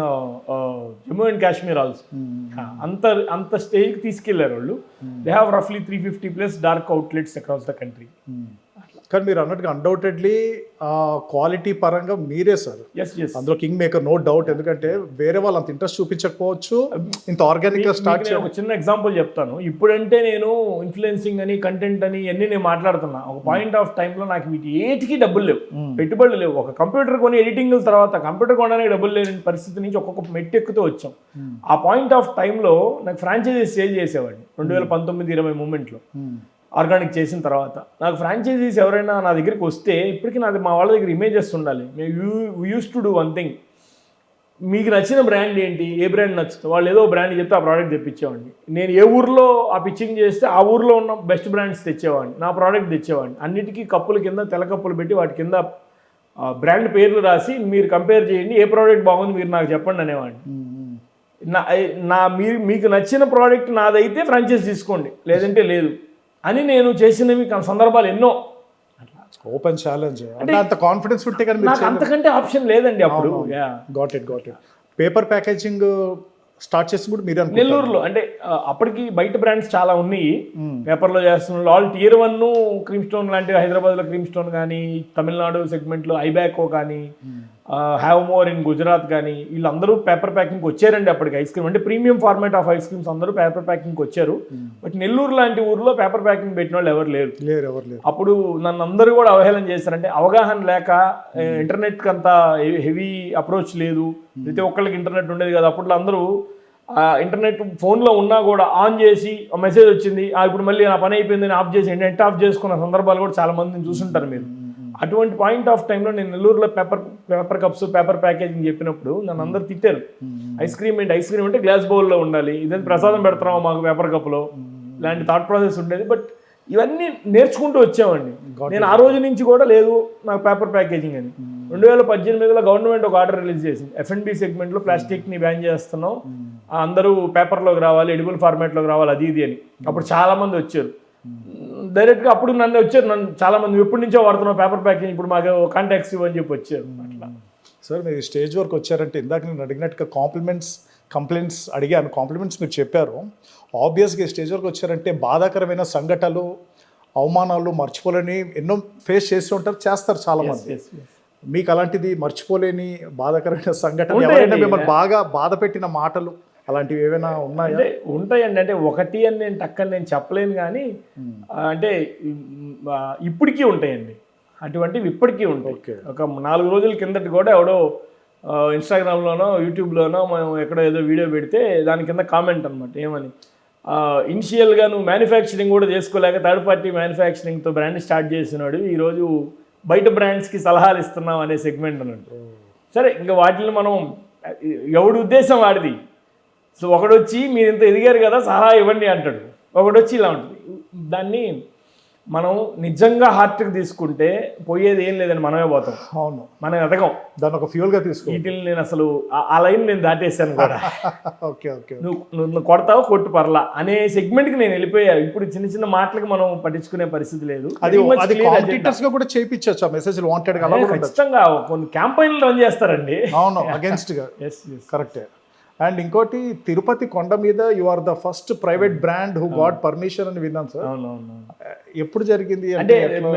Jammu and Kashmir also. అంత స్టేజ్కి తీసుకెళ్లారు వాళ్ళు. దే హ్యావ్ రఫ్లీ 350+ dark outlets across the country. కానీ మీరు అన్నట్టుగా అన్డౌటెడ్లీ క్వాలిటీ పరంగా మీరే సార్ అందులో కింగ్ మేకర్, నో డౌట్. ఎందుకంటే వేరే వాళ్ళు అంత ఇంట్రెస్ట్ చూపించకపోవచ్చు, ఇంత ఆర్గానిక్ గా స్టార్ట్ ఒక చిన్న ఎగ్జాంపుల్ చెప్తాను. ఇప్పుడంటే నేను ఇన్ఫ్లుయెన్సింగ్ అని, కంటెంట్ అని ఇవన్నీ నేను మాట్లాడుతున్నా. ఒక పాయింట్ ఆఫ్ టైంలో నాకు వీటి ఏటికి డబ్బులు లేవు, పెట్టుబడులు లేవు. ఒక కంప్యూటర్ కొని ఎడిటింగ్ తర్వాత కంప్యూటర్ కొనడానికి డబ్బులు లేని పరిస్థితి నుంచి ఒక్కొక్క మెట్టు ఎక్కుతూ వచ్చాం. ఆ పాయింట్ ఆఫ్ టైంలో నాకు ఫ్రాంచైజీస్ సేల్ చేసేవాడిని 2019-20 మూమెంట్లో. ఆర్గానిక్ చేసిన తర్వాత నాకు ఫ్రాంచైజీస్ ఎవరైనా నా దగ్గరికి వస్తే, ఇప్పటికీ నాది మా వాళ్ళ దగ్గర ఇమేజెస్ ఉండాలి. Use to do one thing, మీకు నచ్చిన బ్రాండ్ ఏంటి, ఏ బ్రాండ్ నచ్చుతుంది, వాళ్ళు ఏదో బ్రాండ్ చెప్తే ఆ ప్రోడక్ట్ తెప్పించేవాడిని. నేను ఏ ఊర్లో ఆ పిచ్చింగ్ చేస్తే ఆ ఊర్లో ఉన్న బెస్ట్ బ్రాండ్స్ తెచ్చేవాడిని, నా ప్రోడక్ట్ తెచ్చేవాడిని. అన్నిటికీ కప్పుల కింద తెల్ల కప్పులు పెట్టి వాటి కింద బ్రాండ్ పేర్లు రాసి మీరు కంపేర్ చేయండి, ఏ ప్రోడక్ట్ బాగుంది మీరు నాకు చెప్పండి అనేవాడిని. మీకు నచ్చిన ప్రోడక్ట్ నాదైతే ఫ్రాంచైజ్ తీసుకోండి, లేదంటే లేదు అని నేను చేసినవి సందర్భాలు ఎన్నో. ఓపెన్ ఛాలెంజ్ అంటే అంత కాన్ఫిడెన్స్ ఉంటే కానీ నాకు అంతకంటే ఆప్షన్ లేదండి అప్పుడు. Got it. Paper packaging start చేసి కూడా మీరు నెల్లూరులో అంటే అప్పటికి బయట బ్రాండ్స్ చాలా ఉన్నాయి పేపర్లో చేస్తున్న ఆల్ Tier 1 క్రీమ్ స్టోన్ లాంటివి, హైదరాబాద్లో క్రీమ్ స్టోన్ కానీ, తమిళనాడు సెగ్మెంట్లో ఐబ్యాకో కానీ, హ్యావ్ మోర్ ఇన్ గుజరాత్ కానీ, వీళ్ళందరూ పేపర్ ప్యాకింగ్కి వచ్చారండి అప్పటికి. ఐస్ క్రీమ్ అంటే premium format of ice creams అందరూ పేపర్ ప్యాకింగ్కి వచ్చారు. బట్ నెల్లూరు లాంటి ఊర్లో పేపర్ ప్యాకింగ్ పెట్టిన వాళ్ళు ఎవరు లేరు. అప్పుడు నన్ను అందరూ కూడా అవహేళన చేశారంటే అవగాహన లేక, ఇంటర్నెట్కి అంత హెవీ అప్రోచ్ లేదు, ప్రతి ఒక్కళ్ళకి ఇంటర్నెట్ ఉండేది కదా. అప్పట్లో అందరూ ఇంటర్నెట్ ఫోన్లో ఉన్నా కూడా ఆన్ చేసి మెసేజ్ వచ్చింది, ఇప్పుడు మళ్ళీ నా పని అయిపోయిందని ఆఫ్ చేసి నెట్ ఆఫ్ చేసుకున్న సందర్భాలు కూడా చాలా మందిని చూసుంటారు మీరు. అటువంటి పాయింట్ ఆఫ్ టైంలో నేను నెల్లూరులో పేపర్ కప్స్, పేపర్ ప్యాకేజింగ్ చెప్పినప్పుడు నన్ను అందరు తిట్టారు. ఐస్ క్రీమ్ అంటే గ్లాస్ బౌల్లో ఉండాలి, ఇదేంటి ప్రసాదం పెడతామో మాకు పేపర్ కప్లో, ఇలాంటి థాట్ ప్రాసెస్ ఉండేది. బట్ ఇవన్నీ నేర్చుకుంటూ వచ్చామండి. నేను ఆ రోజు నుంచి కూడా లేదు నాకు పేపర్ ప్యాకేజింగ్ అని. 2018లో గవర్నమెంట్ ఒక ఆర్డర్ రిలీజ్ చేసింది, F&B సెగ్మెంట్లో ప్లాస్టిక్ని బ్యాన్ చేస్తున్నాం, అందరూ పేపర్లోకి రావాలి, ఎడిబుల్ ఫార్మాట్లోకి రావాలి, అది ఇది అని. అప్పుడు చాలామంది వచ్చారు డైరెక్ట్గా. అప్పుడు నన్ను చాలామంది ఎప్పటి నుంచో వాడుతున్నాం పేపర్ ప్యాకింగ్, ఇప్పుడు మాకు కాంటాక్ట్స్ ఇవ్వని చెప్పి వచ్చారు. అట్లా సార్ మీరు స్టేజ్ వరకు వచ్చారంటే ఇందాక నేను అడిగినట్టుగా కంప్లైంట్స్ అడిగాను, కాంప్లిమెంట్స్ మీరు చెప్పారు. ఆబ్వియస్గా స్టేజ్ వరకు వచ్చారంటే బాధాకరమైన సంఘటనలు, అవమానాలు మర్చిపోలేని ఎన్నో ఫేస్ చేస్తూ ఉంటారు, చేస్తారు చాలామంది. మీకు అలాంటిది మర్చిపోలేని బాధాకరమైన సంఘటన, ఎవరైనా మిమ్మల్ని బాగా బాధ పెట్టిన మాటలు అలాంటివి ఏమైనా ఉన్నాయా? ఉంటాయండి. అంటే ఒకటి అని నేను టక్కని నేను చెప్పలేను, కానీ అంటే ఇప్పటికీ ఉంటాయండి అటువంటివి, ఇప్పటికీ ఉంటాయి. ఒక 4 రోజుల కిందటి కూడా ఎవడో ఇన్స్టాగ్రామ్లోనో యూట్యూబ్లోనో మేము ఎక్కడో ఏదో వీడియో పెడితే దాని కింద కామెంట్ అనమాట, ఏమని, ఇనిషియల్గా నువ్వు మ్యానుఫ్యాక్చరింగ్ కూడా చేసుకోలేక థర్డ్ పార్టీ మ్యానుఫ్యాక్చరింగ్తో బ్రాండ్ స్టార్ట్ చేసినాడు, ఈరోజు బయట బ్రాండ్స్కి సలహాలు ఇస్తున్నాం అనే సెగ్మెంట్ అన్నట్టు. సరే, ఇంకా వాటిని మనం ఎవడి ఉద్దేశం వాడిది. సో ఒకడు వచ్చి మీరు ఇంత ఎదిగారు కదా సలహా ఇవ్వండి అంటాడు, ఒకడు వచ్చి ఇలా ఉంటుంది. దాన్ని మనం నిజంగా హార్ట్కి తీసుకుంటే పోయేది ఏం లేదని మనమే పోతాం, అవును, మనం ఎదగం. దాన్ని ఒక ఫ్యూల్గా తీసుకో. వీటిని నేను అసలు ఆ లైన్ నేను దాటేసాను కూడా. Okay okay. నువ్వు కొడతావు కొట్టు పర్లా అనే సెగ్మెంట్కి నేను వెళ్ళిపోయా. ఇప్పుడు చిన్న చిన్న మాటలకి మనం పట్టించుకునే పరిస్థితి లేదు. అది Pretty much అది clear agenda. కాంపిటీటర్స్ గా కూడా చేయించవచ్చు, ఆ మెసేజ్ వాంటెడ్ గా అలా కూడా ఉండొచ్చు. ఖచ్చితంగా కొన్ని క్యాంపైన్లు రన్ చేస్తారండి. అవును, అగేన్స్ట్ గా. Yes, yes. కరెక్టే. అండ్ ఇంకోటి, తిరుపతి కొండ మీద you are the first private brand who got permission అని విన్నాను సార్. అవునవును. ఎప్పుడు జరిగింది అంటే మేము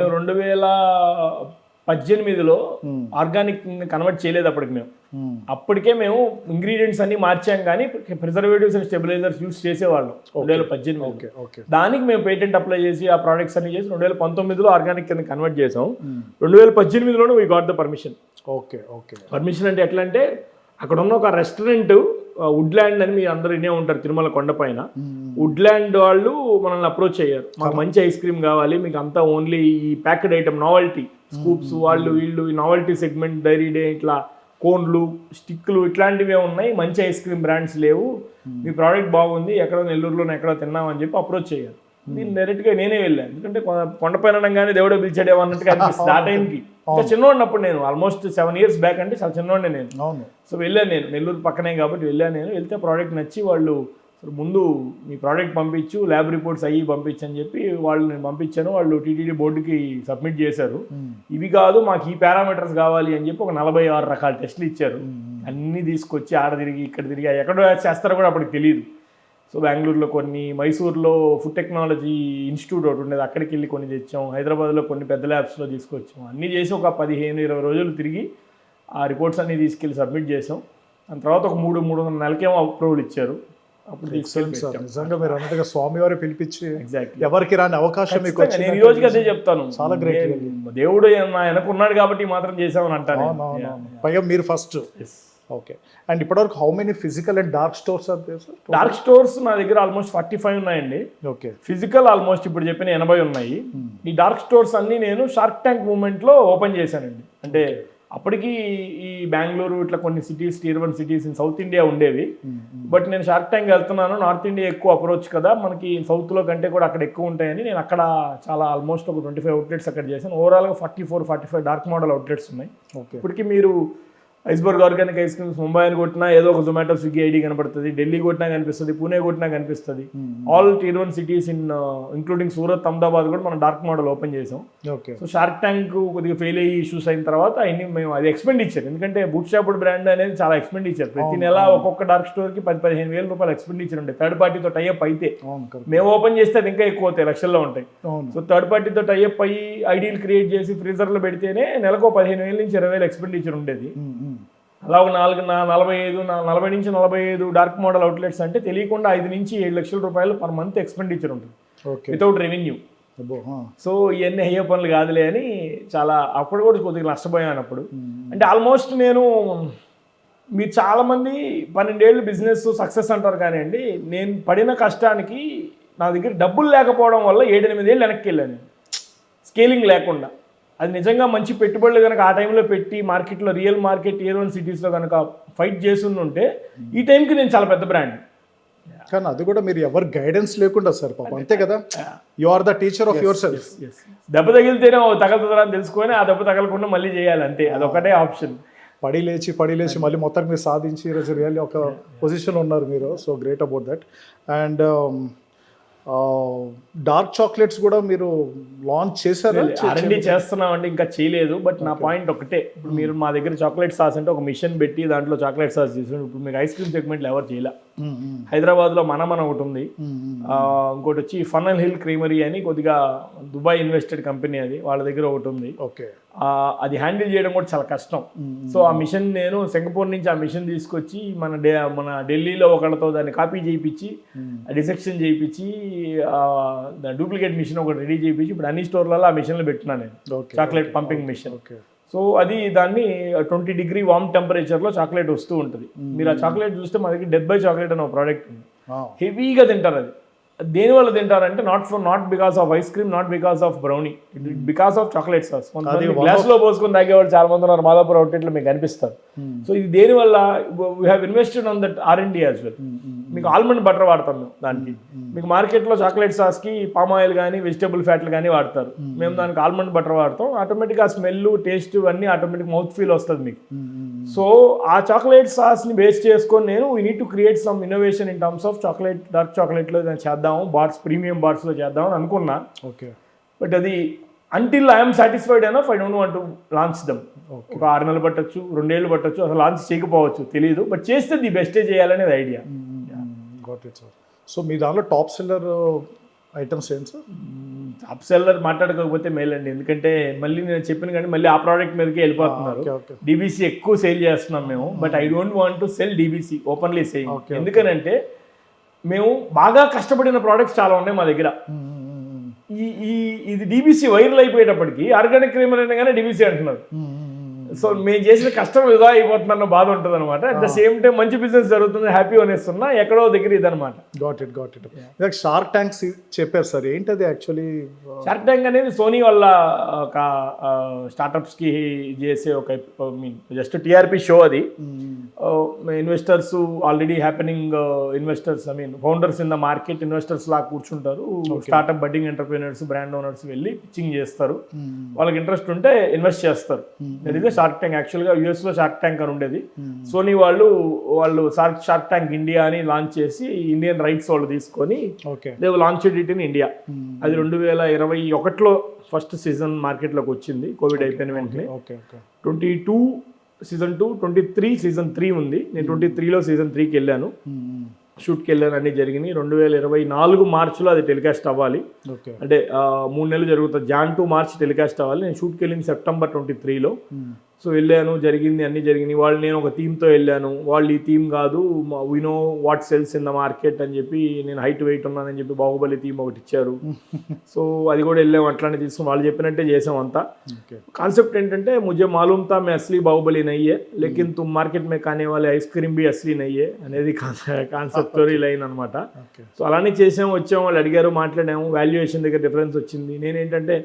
2018లో ఆర్గానిక్ కన్వర్ట్ చేయలేదు అప్పటికి మేము. అప్పటికే మేము ఇంగ్రీడియంట్స్ అన్ని మార్చాం, కానీ ప్రిజర్వేటివ్స్ అండ్ స్టెబిలైజర్స్ యూస్ చేసేవాళ్ళం 2018. Okay okay. దానికి మేము పేటెంట్ అప్లై చేసి ఆ ప్రోడక్ట్స్ అన్ని చేసి 2019లో ఆర్గానిక్ కింద కన్వర్ట్ చేసాం. 2018లోనే we got the permission. Okay okay. Permission అంటే ఎట్లా అంటే, అక్కడ ఉన్న ఒక రెస్టారెంట్ వుడ్ల్యాండ్ అని మీరు అందరూ వినే ఉంటారు, తిరుమల కొండపైన. వుడ్ల్యాండ్ వాళ్ళు మనల్ని అప్రోచ్ అయ్యారు, మాకు మంచి ఐస్ క్రీమ్ కావాలి, మీకు అంతా ఓన్లీ ఈ ప్యాక్డ్ ఐటమ్ నావెల్టీ స్కూప్స్, వాళ్ళు వీళ్ళు ఈ నావెల్టీ సెగ్మెంట్, డైరీ డే, ఇట్లా కోన్లు, స్టిక్లు ఇట్లాంటివే ఉన్నాయి, మంచి ఐస్ క్రీమ్ బ్రాండ్స్ లేవు, మీ ప్రోడక్ట్ బాగుంది, ఎక్కడో నెల్లూరులోనే ఎక్కడో తిన్నామని చెప్పి అప్రోచ్ అయ్యారు. నేను డైరెక్ట్గా నేనే వెళ్ళాను, ఎందుకంటే కొండపైన అనగానే దేవుడే పిలిచాడేమో అన్నట్టుగా అనిపిస్తుంది ఆ టైంకి. ఇంకా చిన్నవాడినప్పుడు, నేను ఆల్మోస్ట్ 7 years బ్యాక్, అంటే చాలా చిన్నవాడిని నేను. అవును. సో వెళ్ళాను, నేను నెల్లూరు పక్కనే కాబట్టి వెళ్ళాను. నేను వెళ్తే ప్రోడక్ట్ నచ్చి వాళ్ళు ముందు మీ ప్రోడక్ట్ పంపించు, ల్యాబ్ రిపోర్ట్స్ అయ్యి పంపించు అని చెప్పి వాళ్ళు నేను పంపించాను. వాళ్ళు టీటీడీ బోర్డుకి సబ్మిట్ చేశారు. ఇవి కాదు మాకు ఈ పారామీటర్స్ కావాలి అని చెప్పి ఒక 46 రకాల టెస్టులు ఇచ్చారు. అన్నీ తీసుకొచ్చి ఆడ తిరిగి ఇక్కడ తిరిగి ఎక్కడ చేస్తారో కూడా అప్పటికి తెలియదు. సో బెంగళూరులో కొన్ని, మైసూర్లో ఫుడ్ టెక్నాలజీ ఇన్స్టిట్యూట్ ఒకటి ఉండేది, అక్కడికి వెళ్ళి కొన్ని తెచ్చాం, హైదరాబాద్లో కొన్ని పెద్ద ల్యాబ్స్లో తీసుకొచ్చాం. అన్నీ చేసి ఒక 15-20 రోజులు తిరిగి ఆ రిపోర్ట్స్ అన్నీ తీసుకెళ్ళి సబ్మిట్ చేసాం. దాని తర్వాత ఒక 3-3.5 నెలకేమో అప్రూవల్ ఇచ్చారు. అప్పుడు తీసుకెళ్ళి నిజంగా మీరు అన్నట్టుగా స్వామివారి పిలిపించి ఎగ్జాక్ట్లీ ఎవరికి రాని అవకాశం మీకు నేను ఈ రోజుకి అదే చెప్తాను, చాలా గ్రేట్. దేవుడు నా వెనకున్నాడు కాబట్టి మాత్రం చేసామని అంటాను. పైగా మీరు ఫస్ట్. ఓకే. అండ్ ఇప్పటివరకు how many physical and dark stores are there sir? Dark stores నా దగ్గర ఆల్మోస్ట్ 45 ఉన్నాయండి. ఓకే. ఫిజికల్ ఆల్మోస్ట్ ఇప్పుడు చెప్పిన 80 ఉన్నాయి. ఈ డార్క్ స్టోర్స్ అన్ని నేను షార్క్ ట్యాంక్ మూవ్మెంట్లో ఓపెన్ చేశానండి. అంటే అప్పటికి ఈ బెంగళూరు ఇట్లా కొన్ని cities, Tier 1 cities in south India ఉండేవి. బట్ నేను షార్క్ ట్యాంక్ వెళ్తున్నాను, నార్త్ ఇండియా ఎక్కువ అప్రోచ్ కదా మనకి, సౌత్లో కంటే కూడా అక్కడ ఎక్కువ ఉంటాయని నేను అక్కడ చాలా ఆల్మోస్ట్ ఒక 25 అవుట్లెట్స్ అక్కడ చేశాను. ఓవరాల్గా 44-45 డార్క్ మోడల్ అవుట్లెట్స్ ఉన్నాయి. ఓకే. ఇప్పటికి మీరు iceberg organic ice creams Mumbai అని కొట్టినా ఏదో ఒక జొమాటో, స్విగ్గీ ఐడి కనబడుతుంది, ఢిల్లీ కొట్టినా కనిపిస్తుంది, పూణే కొట్టినా కనిపిస్తుంది. All Tier 1 cities in including Surat, Ahmedabad కూడా మనం డార్క్ మోడల్ ఓపెన్ చేసాం. ఓకే. సో షార్క్ ట్యాంక్ కొద్దిగా ఫెయిల్ అయ్యి ఇష్యూస్ అయిన తర్వాత అన్ని మేము అది ఎక్స్పెండిచర్, ఎందుకంటే బూట్ షాపుడ్ బ్రాండ్ అనేది చాలా ఎక్స్పెండిచర్. ప్రతి నెల ఒక్కొక్క డార్క్ స్టోర్కి 10-15 వేల రూపాయలు ఎక్స్పెండిచర్ ఉంటాయి. థర్డ్ పార్టీతో టైఅప్ అయితే, మేము ఓపెన్ చేస్తే అది ఇంకా ఎక్కువ అవుతాయి, లక్షల్లో ఉంటాయి. సో థర్డ్ పార్టీతో టైఅప్ అయ్యి ఐడీలు క్రియేట్ చేసి ఫ్రీజర్లో పెడితేనే నెలకు 15,000 నుంచి 20,000 ఎక్స్పెండిచర్ ఉండేది. అలా ఒక 40 నుంచి 45 డార్క్ మోడల్ అవుట్లెట్స్ అంటే తెలియకుండా 5 నుంచి 7 లక్షల రూపాయలు పర్ మంత్ ఎక్స్పెండిచర్ ఉంటుంది వితౌట్ రెవెన్యూ. సో ఇవన్నీ అయ్యే పనులు కాదులే అని చాలా అప్పుడు కూడా కొద్దిగా నష్టపోయాను అప్పుడు. అంటే ఆల్మోస్ట్ మీరు చాలామంది 12 ఏళ్ళు బిజినెస్ సక్సెస్ అంటారు, కానీ అండి నేను పడిన కష్టానికి నా దగ్గర డబ్బులు లేకపోవడం వల్ల 7-8 ఏళ్ళు వెనక్కి వెళ్ళాను, స్కేలింగ్ లేకుండా. అది నిజంగా మంచి పెట్టుబడులు కనుక ఆ టైంలో పెట్టి మార్కెట్లో, రియల్ మార్కెట్ Tier 1 సిటీస్లో కనుక ఫైట్ చేస్తుంటే ఈ టైంకి నేను చాలా పెద్ద బ్రాండ్. కానీ అది కూడా మీరు ఎవరు గైడెన్స్ లేకుండా సార్, పాపం అంతే కదా, you are the teacher of yourself. దెబ్బ తగిలితేనే తగలుతుందా అని తెలుసుకొని ఆ దెబ్బ తగలకుండా మళ్ళీ చేయాలి, అంతే, అదొకటే ఆప్షన్. పడి లేచి మళ్ళీ మొత్తం మీరు సాధించి ఈరోజు రియల్లీ ఒక పొజిషన్లో ఉన్నారు మీరు. So great about that. And dark chocolates కూడా మీరు లాంచ్ చేశారు? R&D చేస్తున్నామండి, ఇంకా చేయలేదు. బట్ నా పాయింట్ ఒకటే, ఇప్పుడు మీరు మా దగ్గర చాక్లెట్ సాస్ అంటే ఒక మిషన్ పెట్టి దాంట్లో చాక్లెట్ సాస్ చేసారు. ఇప్పుడు మీకు ఐస్ క్రీమ్ సెగ్మెంట్లో ఎవరు చేయలే. హైదరాబాద్లో మన ఒకటి ఉంది, ఇంకోటి వచ్చి ఫన్నల్ హిల్ క్రీమరీ అని కొద్దిగా దుబాయ్ ఇన్వెస్టెడ్ కంపెనీ, అది వాళ్ళ దగ్గర ఒకటి ఉంది. ఓకే. అది హ్యాండిల్ చేయడం కూడా చాలా కష్టం. సో ఆ మిషన్ నేను సింగపూర్ నుంచి ఆ మిషన్ తీసుకొచ్చి మన ఢిల్లీలో ఒకళ్ళతో దాన్ని కాపీ చేయించి, డిసెక్షన్ చేయించి, డూప్లికేట్ మిషన్ ఒకటి రెడీ చేయించి ఇప్పుడు అన్ని స్టోర్లలో ఆ మిషన్లు పెట్టినా నేను, చాక్లెట్ పంపింగ్ మిషన్. సో అది దాన్ని 20 degree వార్మ్ టెంపరేచర్లో చాక్లెట్ వస్తూ ఉంటుంది. మీరు ఆ చాక్లెట్ చూస్తే మా దగ్గర డెత్ బై చాక్లెట్ అనే ఒక ప్రోడక్ట్ ఉంది, హెవీగా తింటారు అది. దేనివల్ల తింటారంటే not because of ice cream, not because of brownie, because of chocolate sauce. కొంతమంది గ్లాస్లో పోసుకొని తాగేవాళ్ళు చాలా మంది ఉన్నారు మాదాపూర్ అవుట్లెట్లో మీకు కనిపిస్తారు. సో ఇది దేనివల్ల we have invested on that R&D as well. మీకు ఆల్మండ్ బటర్ వాడతాం మేము దానికి. మీకు మార్కెట్లో చాక్లెట్ సాస్కి పామ్ ఆయిల్ కానీ వెజిటబుల్ ఫ్యాట్లు కానీ వాడతారు. మేము దానికి ఆల్మండ్ బటర్ వాడతాం. ఆటోమేటిక్గా స్మెల్, టేస్ట్ అన్నీ ఆటోమేటిక్ మౌత్ ఫీల్ వస్తుంది మీకు. సో ఆ చాక్లెట్ సాస్ని బేస్ చేసుకొని నేను we need to create some innovation in terms of chocolate, dark చాక్లెట్లో చేద్దాము, బార్స్, ప్రీమియం బార్స్లో చేద్దామని అనుకున్నా. ఓకే. బట్ అది until I'm satisfied enough I don't want to launch them. ఒక 6 నెలలు పట్టచ్చు, 2 ఏళ్ళు పట్టచ్చు, అసలు లాంచ్ చేయకపోవచ్చు, తెలియదు. బట్ చేస్తే ది బెస్టే చేయాలనేది idea. Got it sir. So మీ దానిలో టాప్ సెల్లర్ ఐటమ్స్ ఏంటి సార్? టాప్ సెల్లర్ మాట్లాడకపోతే మేలండి, ఎందుకంటే మళ్ళీ నేను చెప్పిన కానీ మళ్ళీ ఆ ప్రోడక్ట్ మీదకి వెళ్ళిపోతున్నారు. DBC ఎక్కువ సేల్ చేస్తున్నాం మేము. But I don't want to cell DBC openly saying. ఎందుకనంటే మేము బాగా కష్టపడిన ప్రోడక్ట్స్ చాలా ఉన్నాయి మా దగ్గర. ఇది DBC వైరల్ అయిపోయేటప్పటికి ఆర్గానిక్ క్రీమర్ అయినా కానీ DBC అంటున్నారు. సో మేము చేసిన కష్టం వృధా అయిపోతుందన్న బాధ ఉంటుంది అనమాట. అట్ ద సేమ్ టైం మంచి బిజినెస్ జరుగుతుంది, హ్యాపీ అనేస్తున్నా, ఎక్కడో దగ్గర ఇదనమాట. Got it. షార్క్ ట్యాంక్స్ చెప్పారు సార్, ఏంటది యాక్చువల్లీ? షార్క్ ట్యాంక్ అనేది సోనీ వాళ్ళ ఒక స్టార్టప్స్కి చేసే ఒక జస్ట్ TRP షో. అది investors already happening investors, founders in the market investors లా కూర్చుంటారు. Startup budding entrepreneurs, brand owners వెళ్ళి పిచ్చింగ్ చేస్తారు. వాళ్ళకి ఇంట్రెస్ట్ ఉంటే ఇన్వెస్ట్ చేస్తారు. That is Shark Tank. యాక్చువల్గా US లో షార్క్ ట్యాంక్ అని ఉండేది. సోనీ వాళ్ళు షార్క్ ట్యాంక్ ఇండియా అని లాంచ్ చేసి ఇండియన్ రైట్స్ వాళ్ళు తీసుకొని they launch it in India. అది 2021లో ఫస్ట్ సీజన్ మార్కెట్లోకి వచ్చింది, కోవిడ్ అయిపోయిన వెంటనే. 22 సీజన్ 2, 23 సీజన్ 3 ఉంది. నేను 23లో సీజన్ 3కి వెళ్ళాను, షూట్కి వెళ్ళాను, అన్నీ జరిగినాయి. 2024 మార్చ్లో అది టెలికాస్ట్ అవ్వాలి. అంటే 3 నెలలు జరుగుతుంది. Jan to March టెలికాస్ట్ అవ్వాలి. నేను షూట్కి వెళ్ళింది September 23లో. సో వెళ్ళాను, జరిగింది, అన్నీ జరిగినాయి. నేను ఒక థీమ్తో వెళ్ళాను. వాళ్ళు ఈ థీమ్ కాదు, we know what cells in the market అని చెప్పి, నేను హైట్ వెయిట్ ఉన్నానని చెప్పి బాహుబలి థీమ్ ఒకటి ఇచ్చారు. సో అది కూడా వెళ్ళాము, అట్లానే తీసుకుని వాళ్ళు చెప్పినట్టే చేసాం అంతా. కాన్సెప్ట్ ఏంటంటే, ముझे मालूम था मैं असली बाहुबली नहीं है लेकिन तुम मार्केट में खाने वाले आइस क्रीम भी असली नहीं है అనేది కాన్సెప్ట్ స్టోరీ లైన్ అనమాట. సో అలానే చేసాము, వచ్చాము, వాళ్ళు అడిగారు, మాట్లాడాము. వాల్యుయేషన్ దగ్గర డిఫరెన్స్ వచ్చింది. నేనేంటంటే,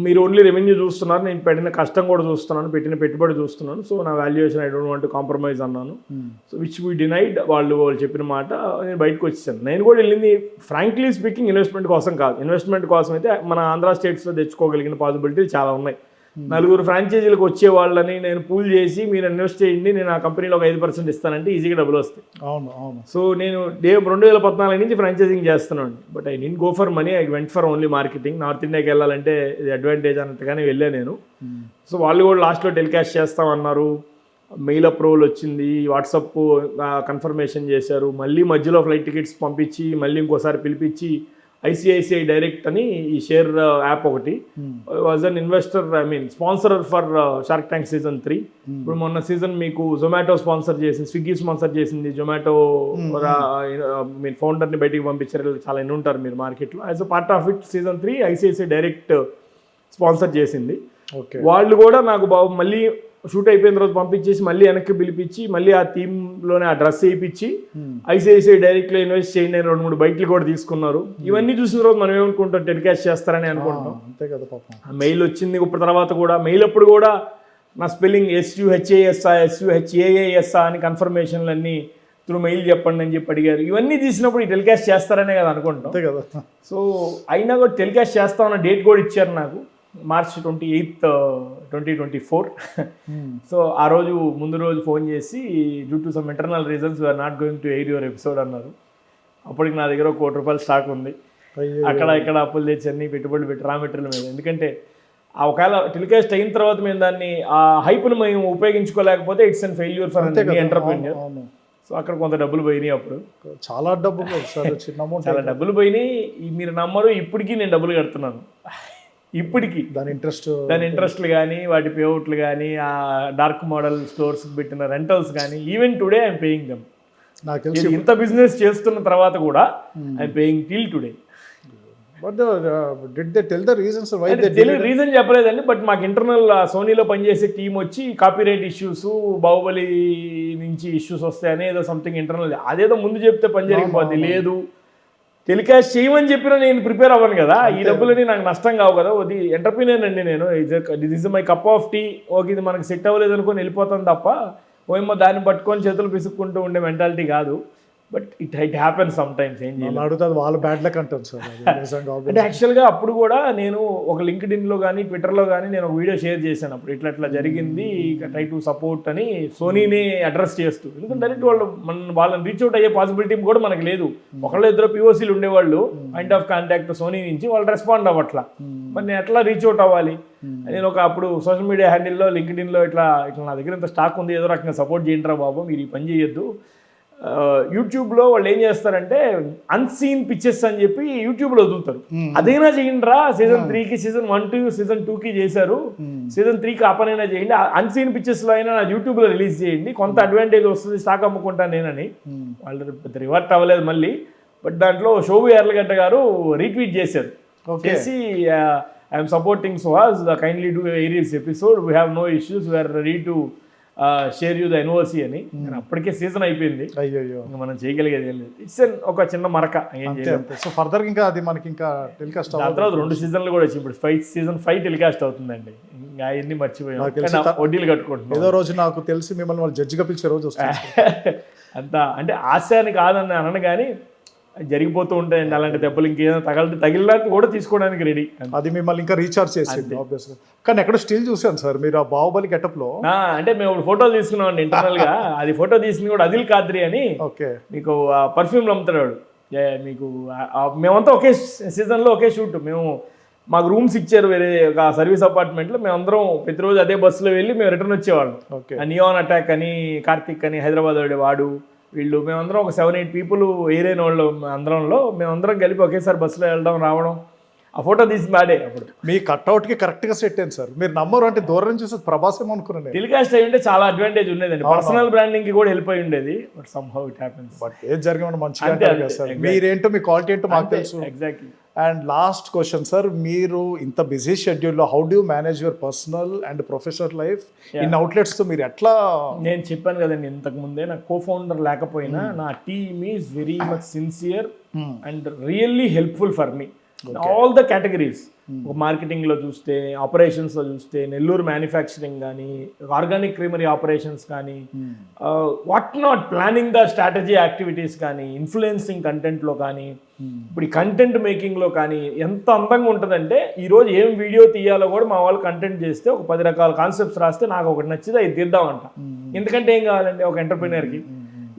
మీరు ఓన్లీ రెవెన్యూ చూస్తున్నారు, నేను పెట్టిన కష్టం కూడా చూస్తున్నాను, పెట్టిన పెట్టుబడి చూస్తున్నాను. సో నా valuation I don't want to compromise అన్నాను. So which we denied. వాళ్ళు చెప్పిన మాట నేను బయటకు వచ్చేసాను. నేను కూడా వెళ్ళింది ఫ్రాంక్లీ స్పీకింగ్ ఇన్వెస్ట్మెంట్ కోసం కాదు. ఇన్వెస్ట్మెంట్ కోసం అయితే మన ఆంధ్ర స్టేట్స్లో తెచ్చుకోగలిగిన పాసిబిలిటీలు చాలా ఉన్నాయి. 4 ఫ్రాంచైజీలకు వచ్చే వాళ్ళని నేను పూల్ చేసి, మీరు ఇన్వెస్ట్ చేయండి, నేను ఆ కంపెనీలో ఒక 5% ఇస్తానంటే ఈజీగా డబ్బులు వస్తాయి. సో నేను 2014 నుంచి ఫ్రాంచైజింగ్ చేస్తున్నాను. But I didn't go for money, I went for only marketing. North ఇండియాకి వెళ్ళాలంటే ఇది అడ్వాంటేజ్ అన్నట్టుగానే వెళ్ళాను నేను. సో వాళ్ళు కూడా లాస్ట్లో టెలికాస్ట్ చేస్తామన్నారు. మెయిల్ అప్రూవల్ వచ్చింది, వాట్సాప్ కన్ఫర్మేషన్ చేశారు. మళ్ళీ మధ్యలో ఫ్లైట్ టికెట్స్ పంపించి, మళ్ళీ ఇంకోసారి పిలిపించి, ICICI డైరెక్ట్ అని ఈ షేర్ యాప్ ఒకటి was an investor, sponsor for shark tank season 3. ఇప్పుడు మొన్న సీజన్ మీకు జొమాటో స్పాన్సర్ చేసింది, స్విగ్గీ స్పాన్సర్ చేసింది. జొమాటో ఫౌండర్ని బయటికి పంపించారు, చాలా ఎన్ని ఉంటారు మీరు మార్కెట్లో. As a part of it season 3 ICICI direct sponsor చేసింది. వాళ్ళు కూడా నాకు మళ్ళీ షూట్ అయిపోయిన తర్వాత పంపించేసి, మళ్ళీ వెనక్కి పిలిపించి, మళ్ళీ ఆ థీమ్లోనే ఆ డ్రెస్ వేయించి ICICI డైరెక్ట్లో ఇన్వెస్ట్ చేయండి అని 2-3 బైక్లు కూడా తీసుకున్నారు. ఇవన్నీ చూసిన తర్వాత మనం ఏమనుకుంటాం, టెలికాస్ట్ చేస్తారని అనుకుంటాం. అంతే కదా పాపం. మెయిల్ వచ్చింది. ఇప్పుడు తర్వాత కూడా మెయిల్ అప్పుడు కూడా నా స్పెల్లింగ్ SUHASA SUHAASA అని కన్ఫర్మేషన్లు అన్నీ త్రూ మెయిల్ చెప్పండి అని చెప్పి అడిగారు. ఇవన్నీ తీసినప్పుడు ఈ టెలికాస్ట్ చేస్తారనే కదా అనుకుంటాం. అంతే కదా. సో అయినా కూడా టెలికాస్ట్ చేస్తామన్న డేట్ కూడా ఇచ్చారు నాకు, March 28, 2024. సో ఆ రోజు ముందు రోజు ఫోన్ చేసి, due to some internal reasons we're not going to air your episode అన్నారు. అప్పటికి నా దగ్గర 1 కోటి రూపాయలు స్టాక్ ఉంది. అక్కడ ఇక్కడ అప్పులు తెచ్చి అన్ని పెట్టుబడులు పెట్టి రా మెటీరియల్ మీద. ఎందుకంటే ఒకవేళ టెలికాస్ట్ అయిన తర్వాత మేము దాన్ని ఆ హైప్ను మేము ఉపయోగించుకోలేకపోతే it's and failure for entrepreneur. So అక్కడ కొంత డబ్బులు పోయినాయి. అప్పుడు చాలా చాలా డబ్బులు పోయినాయి. మీరు నమ్మరు, ఇప్పటికీ నేను డబ్బులు కడుతున్నాను. ఇప్పటికీ దాని ఇంట్రెస్ట్లు కానీ, వాటి పేఅవుట్లు కానీ, ఆ డార్క్ మోడల్ స్టోర్స్ పెట్టిన రెంటల్స్ కానీ, even today I'm paying them. నాకు తెలిసి ఇంత బిజినెస్ చేస్తున్న తర్వాత కూడా I'm paying till today. Reason చెప్పలేదండి. బట్ మాకు ఇంటర్నల్ సోనీలో పనిచేసే టీం వచ్చి కాపీరైట్ ఇష్యూస్, బాహుబలి నుంచి ఇష్యూస్ వస్తాయని ఏదో సంథింగ్ ఇంటర్నల్, అదేదో ముందు చెప్తే పని జరిగిపోద్ది. లేదు, టెలికాస్ట్ చేయమని చెప్పినా నేను ప్రిపేర్ అవ్వను కదా, ఈ డబ్బులని నాకు నష్టం కావు కదా. అది ఎంటర్ప్రీనియర్ అండి నేను. This is my cup of tea. Okay, ఇది మనకు సెట్ అవ్వలేదు అనుకుని వెళ్ళిపోతాను తప్ప ఓమో దాన్ని పట్టుకొని చేతులు పిసుక్కుంటూ ఉండే మెంటాలిటీ కాదు. But it happen some times. ఏం చేయాలి, అడుగుతుంది వాళ్ళ బ్యాడ్ లక్ అంటారు సార్. అంటే యాక్చువల్గా అప్పుడు కూడా నేను ఒక లింక్డ్ఇన్లో కానీ ట్విట్టర్లో కానీ నేను ఒక వీడియో షేర్ చేశాను అప్పుడు, ఇట్లా జరిగింది, ట్రై టు సపోర్ట్ అని సోనీని అడ్రస్ చేస్తూ. ఎందుకంటే డైరెక్ట్ వాళ్ళని రీచ్ అవుట్ అయ్యే పాసిబిలిటీ కూడా మనకి లేదు. ఒకళ్ళు ఇద్దరు పిఓసీలు ఉండేవాళ్ళు పాయింట్ ఆఫ్ కాంటాక్ట్ సోనీ నుంచి, వాళ్ళు రెస్పాండ్ అవ్వట్లా. మరి నేను ఎట్లా రీచ్ అవుట్ అవ్వాలి? నేను అప్పుడు సోషల్ మీడియా హ్యాండిల్లో లింక్డ్ఇన్లో ఇట్లా నా దగ్గర ఇంత స్టాక్ ఉంది, ఏదో రకంగా సపోర్ట్ చేయండిరా బాబు, మీరు ఈ పని చేయొద్దు. యూట్యూబ్లో వాళ్ళు ఏం చేస్తారంటే అన్సీన్ పిక్చర్స్ అని చెప్పి యూట్యూబ్లో వదులుతారు. అదైనా చేయండిరా, సీజన్ 3కి సీజన్ 1 సీజన్ 2కి చేశారు, సీజన్ 3కి ఆపనైనా చేయండి, అన్సీన్ పిక్చర్స్లో అయినా నా యూట్యూబ్లో రిలీజ్ చేయండి, కొంత అడ్వాంటేజ్ వస్తుంది, స్టాక్ అమ్ముకుంటాను నేనని. వాళ్ళు పెద్ద రివర్ట్ అవ్వలేదు మళ్ళీ. బట్ దాంట్లో శోభు యార్లగడ్డ గారు రీట్వీట్ చేశారు, చేసి I'm supporting Suhas, kindly do air his episode, we have no issues, we're ready to share you the NOC అని. అప్పటికే సీజన్ అయిపోయింది, అయ్యో మనం చేయగలిగేది ఏం లేదు. ఇట్స్ ఒక చిన్న మరక, ఏం చేయలేదు. సో ఫర్దర్ ఇంకా అది మనకి ఇంకా టెలికాస్ట్ దాని తర్వాత 2 సీజన్లు కూడా వచ్చి ఇప్పుడు సీజన్ 5 టెలికాస్ట్ అవుతుందండి. ఇంకా అవన్నీ మర్చిపోయాం, వడ్డీలు కట్టుకుంటున్నాం. ఏదో రోజు నాకు తెలిసి మిమ్మల్ని వాళ్ళు జడ్జిగా పిలిచే రోజు వస్తుంది. అంతా అంటే ఆశ అని కాదని అనను కానీ జరిగిపోతూ ఉంటాయండి అలాంటి దెబ్బలు. ఇంకేదైనా తగిలినట్టు కూడా తీసుకోవడానికి రెడీ. అది మిమ్మల్ని ఇంకా రీఛార్జ్ చేసింది ఆబ్వియస్గా. కానీ ఎక్కడ స్టిల్ చూసాను సార్ మీరు ఆ బాహుబలి గెటప్లో. అంటే మేము ఫోటోలు తీసుకున్నామండి ఇంటర్నల్గా. అది ఫోటో తీసింది కూడా అదిల్ కాద్రి అని, ఓకే, మీకు పర్ఫ్యూమ్లు అమ్ముతాడు. మీకు మేమంతా ఒకే సీజన్లో ఒకే షూట్. మాకు రూమ్స్ ఇచ్చారు వేరే ఒక సర్వీస్ అపార్ట్మెంట్లో. మేమందరం ప్రతిరోజు అదే బస్సులో వెళ్ళి మేము రిటర్న్ వచ్చేవాళ్ళం. నియాన్ అటాక్ అని, కార్తిక్ అని, హైదరాబాద్ వాడు వీళ్ళు, మేమందరం ఒక 7-8 పీపుల్ ఏరైన వాళ్ళు అందరంలో మేమందరం కలిపి ఒకేసారి బస్సులో వెళ్ళడం రావడం. ఆ ఫోటో తీసి మాడే అప్పుడు మీ కట్అవుట్కి కరెక్ట్గా సెట్ అయింది సార్. మీరు నమ్మరు, అంటే దూరం నుంచి చూసి ప్రభాస్ ఏమో అనుకున్నాను. టెలికాస్ట్ అయ్యి ఉంటే చాలా అడ్వాంటేజ్ ఉండేదండి, పర్సనల్ బ్రాండింగ్కి కూడా హెల్ప్ అయి ఉండేది. But somehow it happens. But ఏం జరిగిన మంచిగా సార్, మీరేంటో మీ క్వాలిటీ ఏంటో మాకు తెలుసు. Exactly. And last question sir, మీరు ఇంత బిజీ షెడ్యూల్లో how do manage your personal and professional life in అవుట్లెట్స్తో మీరు ఎట్లా? నేను చెప్పాను కదండి ఇంతకు ముందే, నా కో-ఫౌండర్ లేకపోయినా నా team is very much sincere and really helpful for me all the categories. మార్కెటింగ్లో చూస్తే, ఆపరేషన్స్లో చూస్తే, నెల్లూరు మ్యానుఫ్యాక్చరింగ్ కానీ, ఆర్గానిక్ క్రీమరీ ఆపరేషన్స్ కానీ, what not, planning the strategy activities కానీ, ఇన్ఫ్లుయెన్సింగ్ కంటెంట్లో కానీ, ఇప్పుడు ఈ కంటెంట్ మేకింగ్లో కానీ ఎంత అందంగా ఉంటుందంటే, ఈరోజు ఏం వీడియో తీయాలో కూడా మా వాళ్ళు కంటెంట్ చేస్తే ఒక 10 రకాల కాన్సెప్ట్స్ రాస్తే నాకు ఒకటి నచ్చితే అది తీద్దామంట. ఎందుకంటే ఏం కావాలండి ఒక ఎంటర్ప్రినర్కి,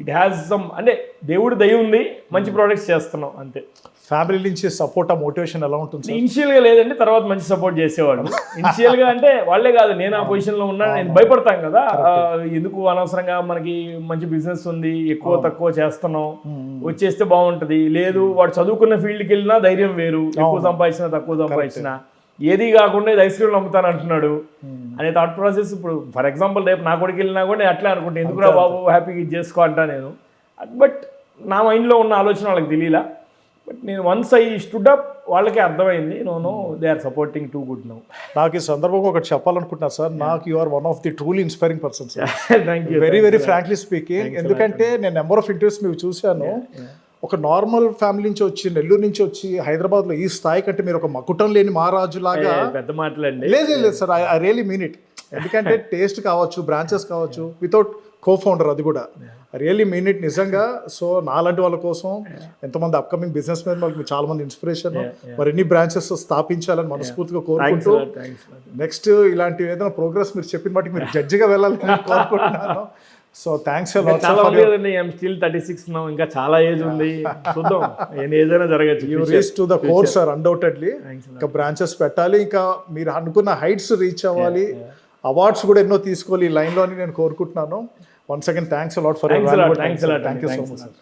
ఇట్ హ్యాస్ సమ్, అంటే దేవుడి దయ ఉంది, మంచి ప్రోడక్ట్స్ చేస్తున్నాం అంతే. ఫ్యామిలీ నుంచి సపోర్ట్, మోటివేషన్ ఎలా ఉంటుంది? ఇనిషియల్గా లేదండి, తర్వాత మంచి సపోర్ట్ చేసేవాళ్ళు. ఇనిషియల్గా అంటే వాళ్ళే కాదు, నేను ఆ పొజిషన్లో ఉన్నా, నేను భయపడతాం కదా, ఎందుకు అనవసరంగా మనకి మంచి బిజినెస్ ఉంది, ఎక్కువ తక్కువ చేస్తున్నాం, వచ్చేస్తే బాగుంటుంది. లేదు వాడు చదువుకున్న ఫీల్డ్కి వెళ్ళినా ధైర్యం వేరు, ఎక్కువ సంపాదించినా తక్కువ సంపాదించినా, ఏది కాకుండా ఇది ఐస్ క్రీమ్లు అమ్ముతాను అంటున్నాడు అనే థాట్ ప్రాసెస్. ఇప్పుడు ఫర్ ఎగ్జాంపుల్ రేపు నా కొడుకు వెళ్ళినా కూడా నేను అట్లా అనుకుంటే, ఎందుకురా బాబు హ్యాపీగా ఇది చేసుకో అంటా నేను. బట్ నా మైండ్లో ఉన్న ఆలోచన వాళ్ళకి తెలియలా. బట్ నేను వన్స్ ఐ స్టూడ్ అప్, వాళ్ళకే అర్థమైంది, no they are supporting too good now. నాకు ఈ సందర్భంగా ఒకటి చెప్పాలనుకుంటున్నా సార్, నాకు you are one of the truly inspiring person sir. Thank you, very frankly speaking. ఎందుకంటే నేను నెంబర్ ఆఫ్ ఇంటర్వ్యూస్ మీరు చూశాను. ఒక నార్మల్ ఫ్యామిలీ నుంచి వచ్చి, నెల్లూరు నుంచి వచ్చి హైదరాబాద్లో ఈ స్థాయి కంటే మీరు ఒక మకుటం లేని మహారాజు లాగా. పెద్ద మాటలండి. లేదు sir, I really mean it. ఎందుకంటే టేస్ట్ కావచ్చు, బ్రాంచెస్ కావచ్చు, వితౌట్ కో-ఫౌండర్, అది కూడా రియల్లీ మీన్ ఇట్ నిజంగా. సో నాలాంటి వాళ్ళ కోసం, ఎంతమంది అప్కమింగ్ బిజినెస్ మెన్ వాళ్ళకి చాలా మంది ఇన్స్పిరేషన్, మరి ఎన్ని బ్రాంచెస్ స్థాపించాలని మనస్ఫూర్తిగా కోరుకుంటూ, నెక్స్ట్ ఇలాంటి ఏదైనా ప్రోగ్రెస్ మీరు చెప్పిన వాటికి మీరు జడ్జిగా వెళ్ళాలని కోరుకుంటున్నాను. సో థ్యాంక్స్ చాలా ఉంది. ఐఎమ్ స్టిల్ 36 నౌ, ఇంకా చాలా ఏజ్ ఉంది, చూద్దాం ఏదైనా జరగచ్చు. You reach to the core sir, undoubtedly. ఇంకా బ్రాంచెస్ పెట్టాలి, ఇంకా మీరు అనుకున్న హైట్స్ రీచ్ అవ్వాలి, అవార్డ్స్ కూడా ఎన్నో తీసుకోవాలి ఈ లైన్లో అని నేను కోరుకుంటున్నాను. Once again thanks a lot for your valuable time. Thank you so much sir.